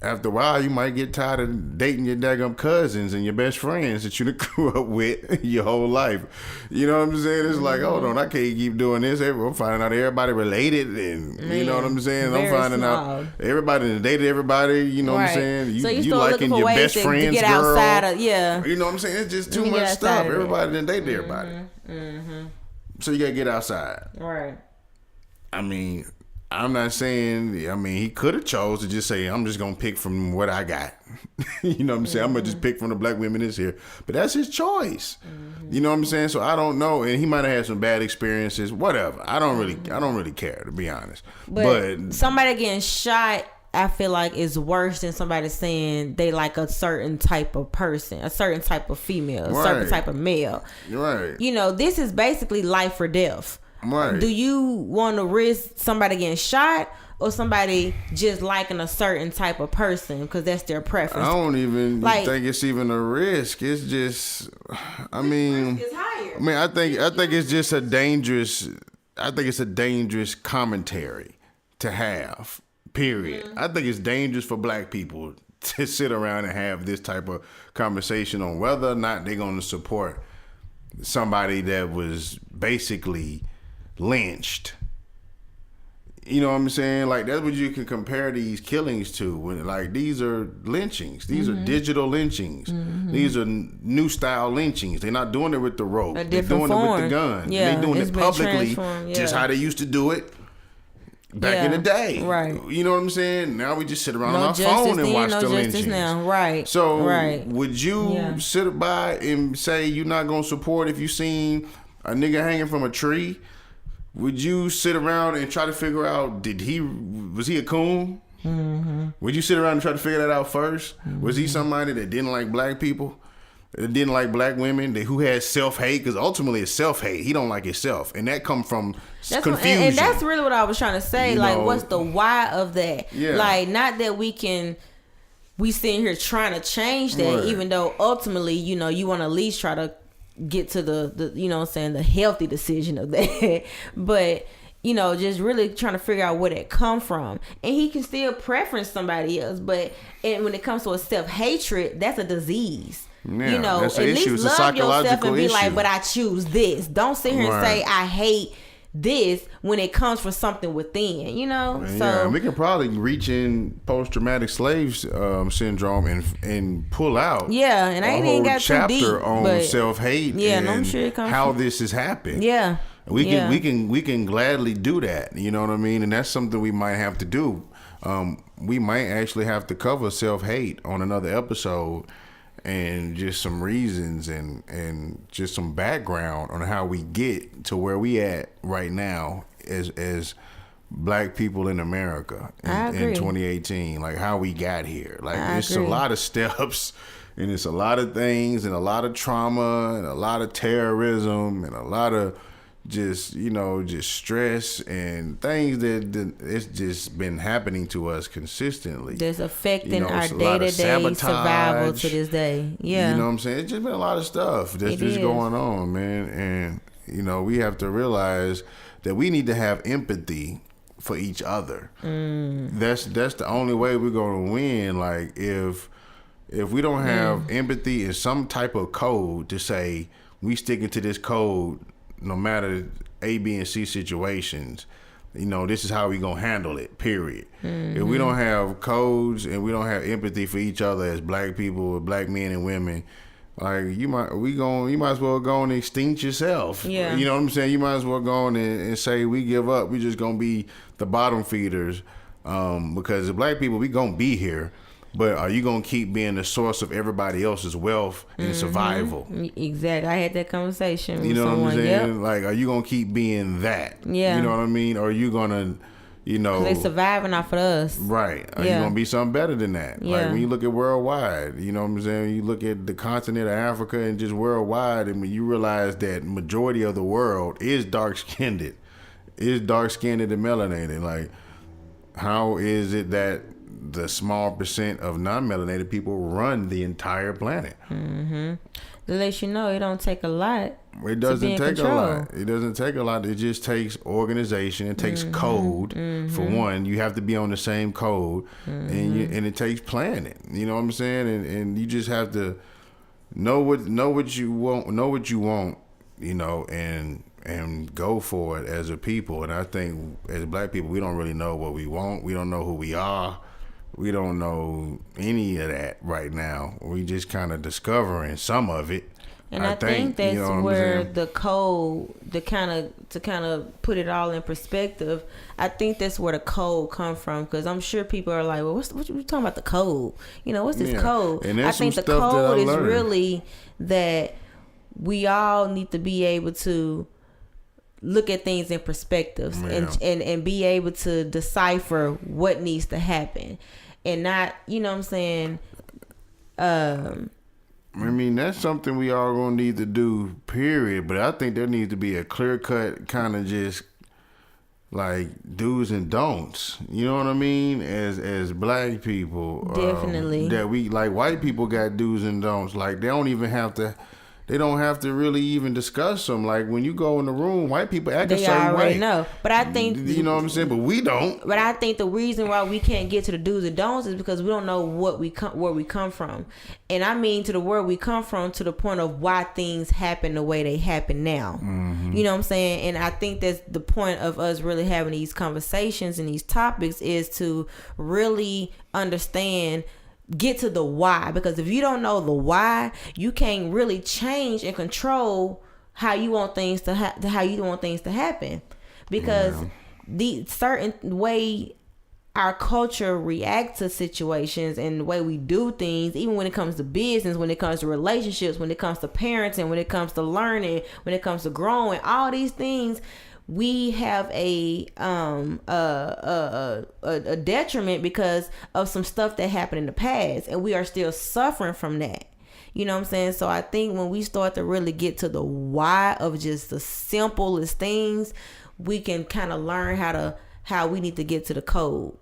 after a while, you might get tired of dating your daggum cousins and your best friends that you grew up with your whole life. You know what I'm saying? It's like, hold on, I can't keep doing this. I'm finding out everybody related, and you know what I'm saying? I'm finding out everybody that dated everybody. You know what I'm saying? You liking your best friend's girl. You know what I'm saying? It's just too much stuff. Everybody that dated everybody. So you gotta get outside. Right. I mean, I'm not saying, I mean, he could have chose to just say, I'm just going to pick from what I got. You know what I'm saying? I'm going to just pick from the black women that's here. But that's his choice. You know what I'm saying? So I don't know. And he might have had some bad experiences, whatever. I don't really care, to be honest. But somebody getting shot, I feel like is worse than somebody saying they like a certain type of person, a certain type of female, a certain type of male. Right. You know, this is basically life or death. Right. Do you want to risk somebody getting shot or somebody just liking a certain type of person because that's their preference? I don't even think it's even a risk. It's just, I mean, it's higher. I mean, I think it's just a dangerous. I think it's a dangerous commentary to have. Period. I think it's dangerous for black people to sit around and have this type of conversation on whether or not they're going to support somebody that was basically lynched. You know what I'm saying? Like, that's what you can compare these killings to. When, like, these are lynchings. These are digital lynchings. These are new style lynchings. They're not doing it with the rope. They're doing it with the gun. They're doing it publicly, just how they used to do it back in the day. Right. You know what I'm saying? Now we just sit around on our phone and watch the lynchings. Now. Right. So would you sit by and say you're not going to support if you seen a nigga hanging from a tree? Would you sit around and try to figure out, was he a coon? Would you sit around and try to figure that out first? Was he somebody that didn't like black people? That didn't like black women? Who had self-hate? Because ultimately it's self-hate. He don't like himself. And that come from confusion. And that's really what I was trying to say. What's the why of that? Yeah. Like, not that we sitting here trying to change that, even though ultimately, you know, you want to at least try to get to the you know what I'm saying, the healthy decision of that. But, you know, just really trying to figure out where that come from. And he can still preference somebody else, but when it comes to a self-hatred, that's a disease. Yeah, you know, at least love yourself and be like, but I choose this. Don't sit here and say I hate this when it comes from something within, you know. So we can probably reach in post-traumatic slave syndrome and pull out and I ain't even got chapter too deep, on self-hate and I'm sure it comes how from this has happened. We can gladly do that, you know what I mean? And that's something we might have to do. We might actually have to cover self-hate on another episode, and just some reasons and just some background on how we get to where we at right now as black people in America in 2018, like how we got here. Like, it's a lot of steps, and it's a lot of things, and a lot of trauma, and a lot of terrorism, and a lot of just, you know, just stress and things that it's just been happening to us consistently. That's affecting our day-to-day survival to this day. Yeah. You know what I'm saying? It's just been a lot of stuff that's just going on, man. And, you know, we have to realize that we need to have empathy for each other. That's the only way we're going to win. Like, if we don't have empathy and some type of code to say we sticking to this code no matter A, B, and C situations, you know, this is how we gonna handle it, period. If we don't have codes and we don't have empathy for each other as black people, black men and women, like, you might as well go and extinct yourself. Yeah. You know what I'm saying? You might as well go on and say we give up. We just gonna be the bottom feeders, because the black people, we gonna be here. But are you going to keep being the source of everybody else's wealth and survival? Exactly. I had that conversation with someone. You know what I'm saying? Like, are you going to keep being that? Yeah. You know what I mean? Or are you going to you know, they surviving off of us. Right. Are you going to be something better than that? Yeah. Like when you look at worldwide, you know what I'm saying? You look at the continent of Africa and just worldwide, and when you realize that majority of the world is dark-skinned and melanated. Like, how is it that the small percent of non-melanated people run the entire planet? Mm-hmm. To let you know, it don't take a lot. It doesn't take a lot. It doesn't take a lot. It just takes organization. It takes code. For one, you have to be on the same code, and it takes planning. You know what I'm saying? And you just have to know what you want. You know, and go for it as a people. And I think as Black people, we don't really know what we want. We don't know who we are. We don't know any of that right now. We just kind of discovering some of it. And I think that's, you know, where the code, to kind of put it all in perspective, I think that's where the code come from. Because I'm sure people are like, well, what you talking about the code? You know, what's this code? And I think the code is really that we all need to be able to look at things in perspectives and be able to decipher what needs to happen. And not, you know what I'm saying? I mean, that's something we all gonna need to do, period. But I think there needs to be a clear-cut kind of just like do's and don'ts. You know what I mean? As Black people, definitely. That we, like, white people got do's and don'ts. Like, they don't have to really even discuss them. Like, when you go in the room, white people act a certain way. They already know. But I think... You know what I'm saying? But we don't. But I think the reason why we can't get to the do's and don'ts is because we don't know where we come from. And I mean to the where we come from, to the point of why things happen the way they happen now. You know what I'm saying? And I think that's the point of us really having these conversations and these topics, is to really understand, get to the why. Because if you don't know the why, you can't really change and control how you want things to happen. Because the certain way our culture reacts to situations and the way we do things, even when it comes to business, when it comes to relationships, when it comes to parenting, when it comes to learning, when it comes to growing, all these things, we have a detriment because of some stuff that happened in the past, and we are still suffering from that. You know what I'm saying? So I think when we start to really get to the why of just the simplest things, we can kind of learn how we need to get to the code.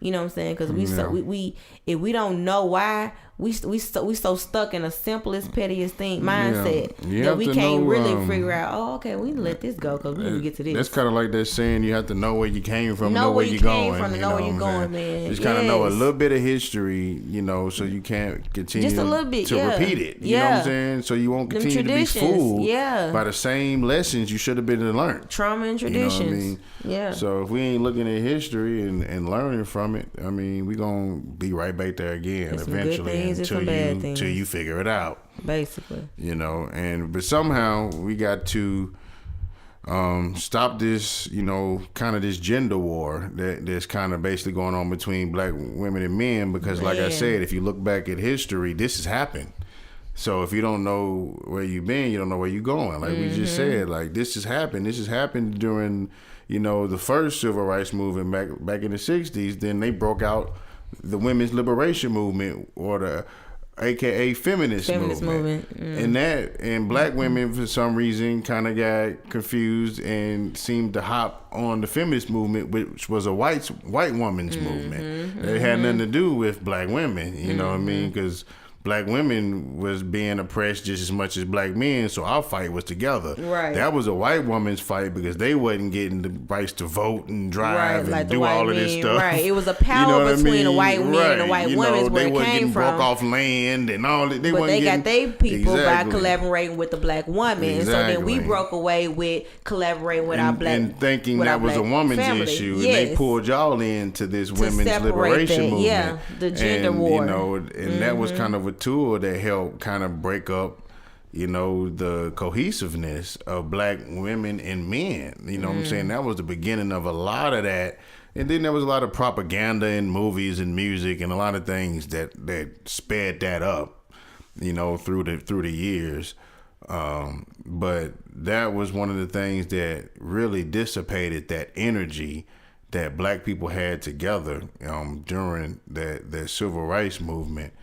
You know what I'm saying? Because we if we don't know why, we so stuck in the simplest, pettiest thing mindset that we can't really figure out. Oh, okay, we can let this go because we need to get to this. That's kind of like that saying: you have to know where you came from, know where you're going. Know where you're going, man. Just kind of know a little bit of history, you know, so you can't continue just a little bit, to repeat it. You know what I'm saying? So you won't continue to be fooled by the same lessons you should have been to learn. Trauma and traditions. You know what I mean? Yeah. So if we ain't looking at history and learning from it, I mean, we gonna be right back there again eventually until you figure it out. Basically. You know, but somehow we got to stop this, you know, kind of this gender war that's kind of basically going on between Black women and men, because like I said, if you look back at history, this has happened. So if you don't know where you've been, you don't know where you're going. Like we just said, like this has happened. This has happened during, you know, the first civil rights movement back in the 60s. Then they broke out the women's liberation movement, or the AKA feminist movement. And Black women for some reason kind of got confused and seemed to hop on the feminist movement, which was a white woman's movement. It had nothing to do with Black women, you know what I mean? Because Black women was being oppressed just as much as Black men, so our fight was together. Right. That was a white woman's fight because they wasn't getting the rights to vote and drive and do all of this stuff. Right. It was a power between the white men and the white women where it came from. They wasn't getting broke off land and all that. But they got their people by collaborating with the Black woman. Exactly. So then we broke away with collaborating with our Black and thinking that was a woman's issue. Yes. And they pulled y'all into this women's liberation movement. Yeah, the gender war. You know, and that was kind of a tool that helped kind of break up, you know, the cohesiveness of Black women and men. You know what I'm saying? That was the beginning of a lot of that. And then there was a lot of propaganda in movies and music and a lot of things that sped that up, you know, through the years. But that was one of the things that really dissipated that energy that black people had together during the civil rights movement.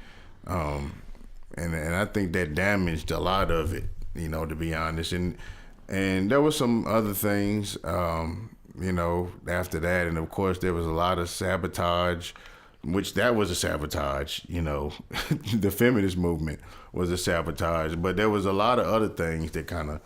And I think that damaged a lot of it, you know, to be honest. And there was some other things, you know, after that. And of course, there was a lot of sabotage, which that was a sabotage, you know. The feminist movement was a sabotage. But there was a lot of other things that kind of,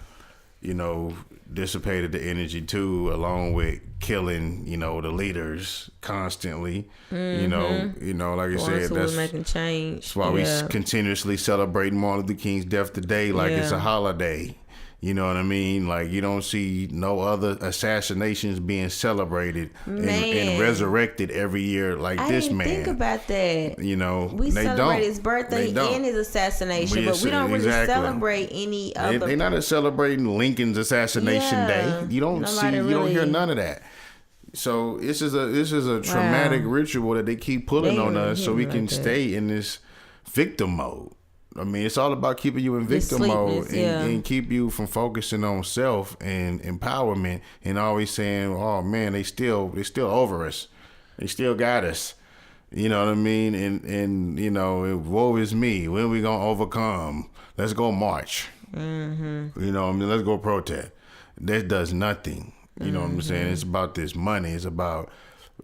you know, dissipated the energy too, along with killing, you know, the leaders constantly. You know, like I said, that's making change. That's why we continuously celebrate Martin Luther King's death today like it's a holiday. You know what I mean? Like, you don't see no other assassinations being celebrated and resurrected every year like this man. I didn't think about that. You know, we celebrate his birthday and his assassination, but we don't really celebrate any other. They're not celebrating Lincoln's assassination day. You don't you don't hear none of that. So this is a traumatic ritual that they keep pulling on us so we can stay in this victim mode. I mean, it's all about keeping you in victim mode and keep you from focusing on self and empowerment and always saying, oh man, they still over us. They still got us. You know what I mean? And you know, woe is me. When we gonna overcome? Let's go march. Mm-hmm. You know what I mean? Let's go protest. That does nothing. You know what I'm saying? It's about this money. It's about,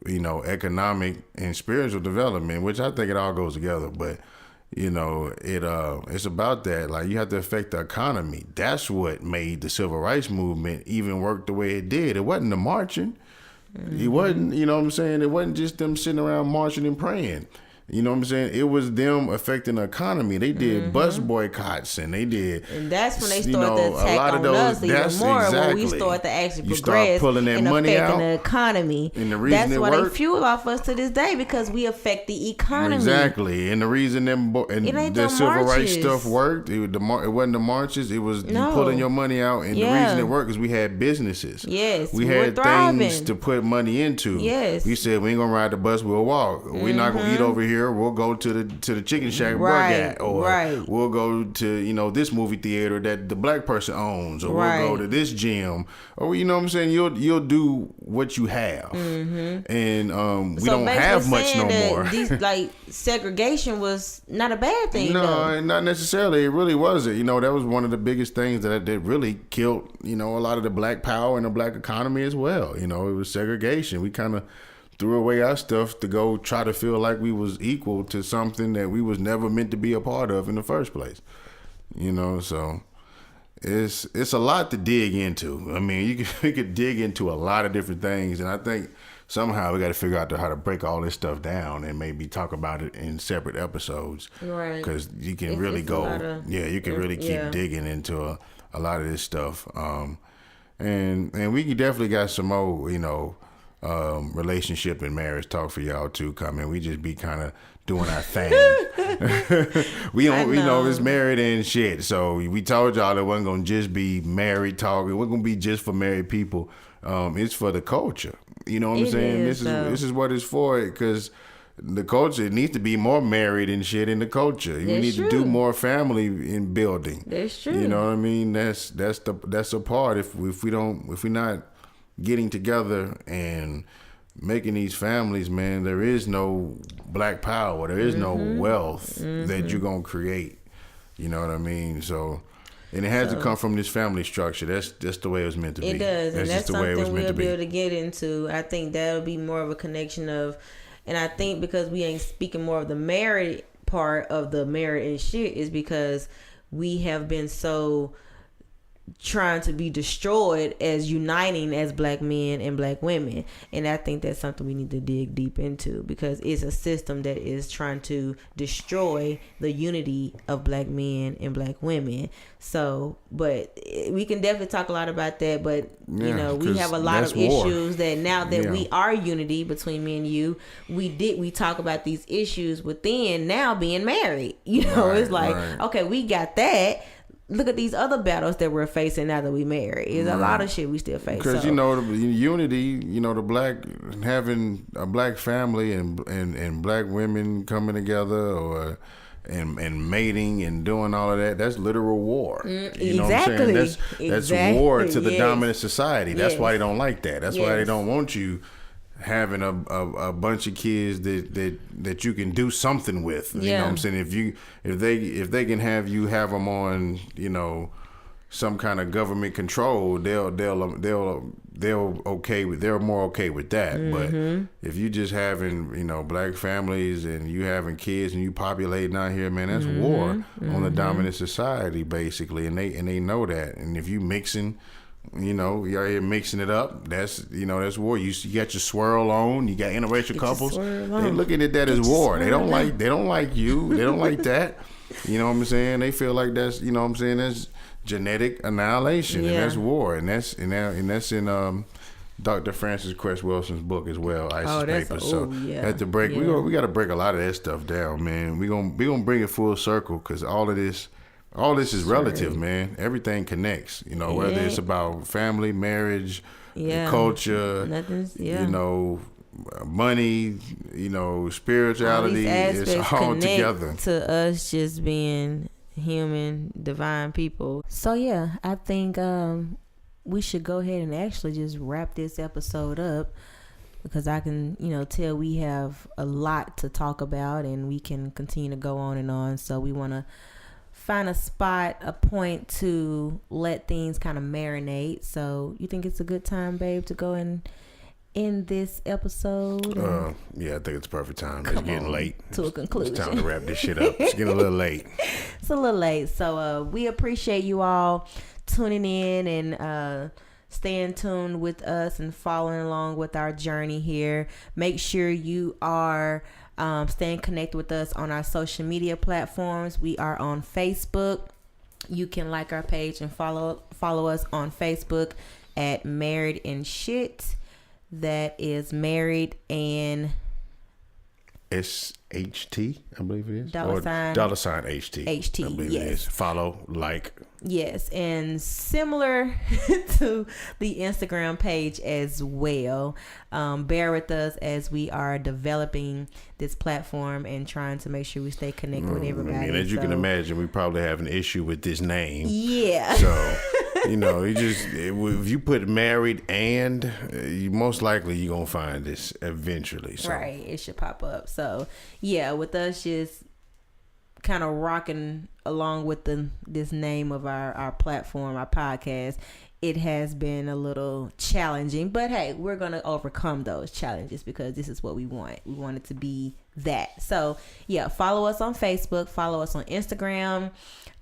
you know, economic and spiritual development, which I think it all goes together. But you know, it's about that. Like, you have to affect the economy. That's what made the civil rights movement even work the way it did. It wasn't the marching. It wasn't, you know what I'm saying? It wasn't just them sitting around marching and praying. You know what I'm saying? It was them affecting the economy. They did bus boycotts and they did. And that's when they started to attack on us even more. When we start to actually progress and affecting the economy. And the reason that's why they fuel off us to this day, because we affect the economy. Exactly. And the reason the civil rights stuff worked, it wasn't the marches. It was you pulling your money out. And the reason it worked is we had businesses. Yes. We had things to put money into. Yes. We said, we ain't going to ride the bus, we'll walk. We're not going to eat over here. We'll go to the chicken shack burger, or we'll go to, you know, this movie theater that the black person owns, or we'll go to this gym, or, you know what I'm saying, you'll do what you have. And we don't have much no more. These, like, segregation was not a bad thing. No, not necessarily. It really wasn't. You know, that was one of the biggest things that really killed, you know, a lot of the black power and the black economy as well. You know, it was segregation. We kind of threw away our stuff to go try to feel like we was equal to something that we was never meant to be a part of in the first place. You know, so it's a lot to dig into. I mean, we could dig into a lot of different things, and I think somehow we got to figure out how to break all this stuff down and maybe talk about it in separate episodes. Right. Because you can really keep digging into a lot of this stuff. And we definitely got some more, you know, relationship and marriage talk for y'all too coming. We just be kind of doing our thing. we don't, you know, it's married and shit. So we told y'all it wasn't gonna just be married talk. It wasn't gonna be just for married people. It's for the culture. You know what I'm saying? This is what it's for. Because the culture, it needs to be more married and shit in the culture. We need to do more family in building. That's true. You know what I mean? That's a part. If we're not getting together and making these families, man, there is no black power. There is no wealth that you're going to create. You know what I mean? So, and it has to come from this family structure. That's the way it was meant to be. It does. And that's something we'll be able to get into. I think that'll be more of a connection of, and I think because we ain't speaking more of the married part of the married and shit is because we have been so trying to be destroyed as uniting as black men and black women. And I think that's something we need to dig deep into, because it's a system that is trying to destroy the unity of black men and black women. So, but we can definitely talk a lot about that, but you know, we have a lot of issues that now that we are unity between me and you, we talk about these issues within now being married. You know, it's like, okay, we got that. Look at these other battles that we're facing now that we married. There's a lot of shit we still face. Because, you know, the unity, you know, the black, having a black family and black women coming together and mating and doing all of that, that's literal war. You know what I'm saying? That's war to the dominant society. That's why they don't like that. That's why they don't want you having a bunch of kids that you can do something with. You know what I'm saying? If they can have them on, you know, some kind of government control, they're more okay with that. But if you just having, you know, black families and you having kids and you populating out here, man, that's war on the dominant society basically, and they know that. And if you mixing, you know, you're out here mixing it up, that's war. You got your swirl on, you got interracial couples. They're looking at that as war. They don't like you. They don't like that. You know what I'm saying? They feel like that's, you know what I'm saying, that's genetic annihilation, and that's war, and that's in Dr. Francis Cress Wilson's book as well, ISIS Papers. So at the break, we got to break a lot of that stuff down, man. We gonna bring it full circle, because all this is relative, man. Everything connects, you know, whether it's about family, marriage, culture, you know, money, you know, spirituality. It's all together to us just being human, divine people. So yeah, I think we should go ahead and actually just wrap this episode up, because I can, you know, tell we have a lot to talk about and we can continue to go on and on. So we want to find a spot, a point to let things kind of marinate. So you think it's a good time, babe, to go and end this episode? Yeah, I think it's a perfect time. It's getting late. To a conclusion. It's time to wrap this shit up. It's getting a little late. It's a little late. So we appreciate you all tuning in and staying tuned with us and following along with our journey here. Make sure you are staying connected with us on our social media platforms. We are on Facebook. You can like our page and follow us on Facebook at Married and Shit. That is Married and SHT, I believe it is. $HT. HT, I believe it is. Follow, like. Yes, and similar to the Instagram page as well. Bear with us as we are developing this platform and trying to make sure we stay connected with everybody. I mean, as you can imagine, we probably have an issue with this name. Yeah. So, you know, if you put married and, you most likely you're going to find this eventually. So. Right. It should pop up. So, yeah, with us just kind of rocking along with this name of our platform, our podcast, it has been a little challenging, but hey, we're going to overcome those challenges because this is what we want. We want it to be that. So yeah, follow us on Facebook, follow us on Instagram.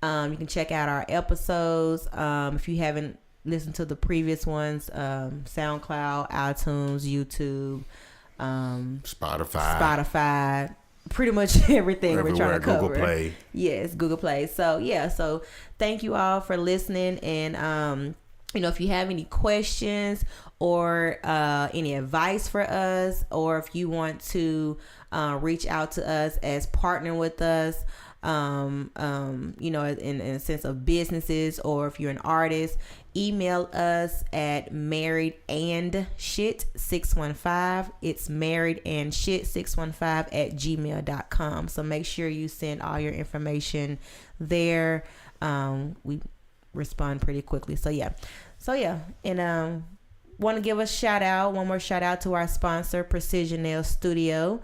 You can check out our episodes. If you haven't listened to the previous ones, SoundCloud, iTunes, YouTube, Spotify, pretty much everything we're trying to cover. Google Play. Yes, Google Play. So yeah, so thank you all for listening, and you know, if you have any questions or any advice for us, or if you want to reach out to us as partnering with us, you know, in a sense of businesses, or if you're an artist, email us at marriedandshit615. It's marriedandshit615@gmail.com. So make sure you send all your information there. We respond pretty quickly. So yeah, and want to give one more shout out to our sponsor, Precision Nail Studio.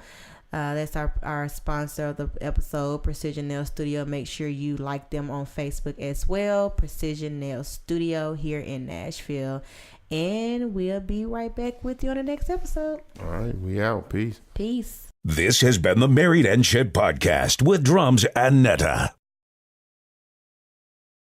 That's our sponsor of the episode, Precision Nail Studio. Make sure you like them on Facebook as well, Precision Nail Studio here in Nashville. And we'll be right back with you on the next episode. All right, we out. Peace. Peace. This has been the Married and Shit Podcast with Jrumz and Netta.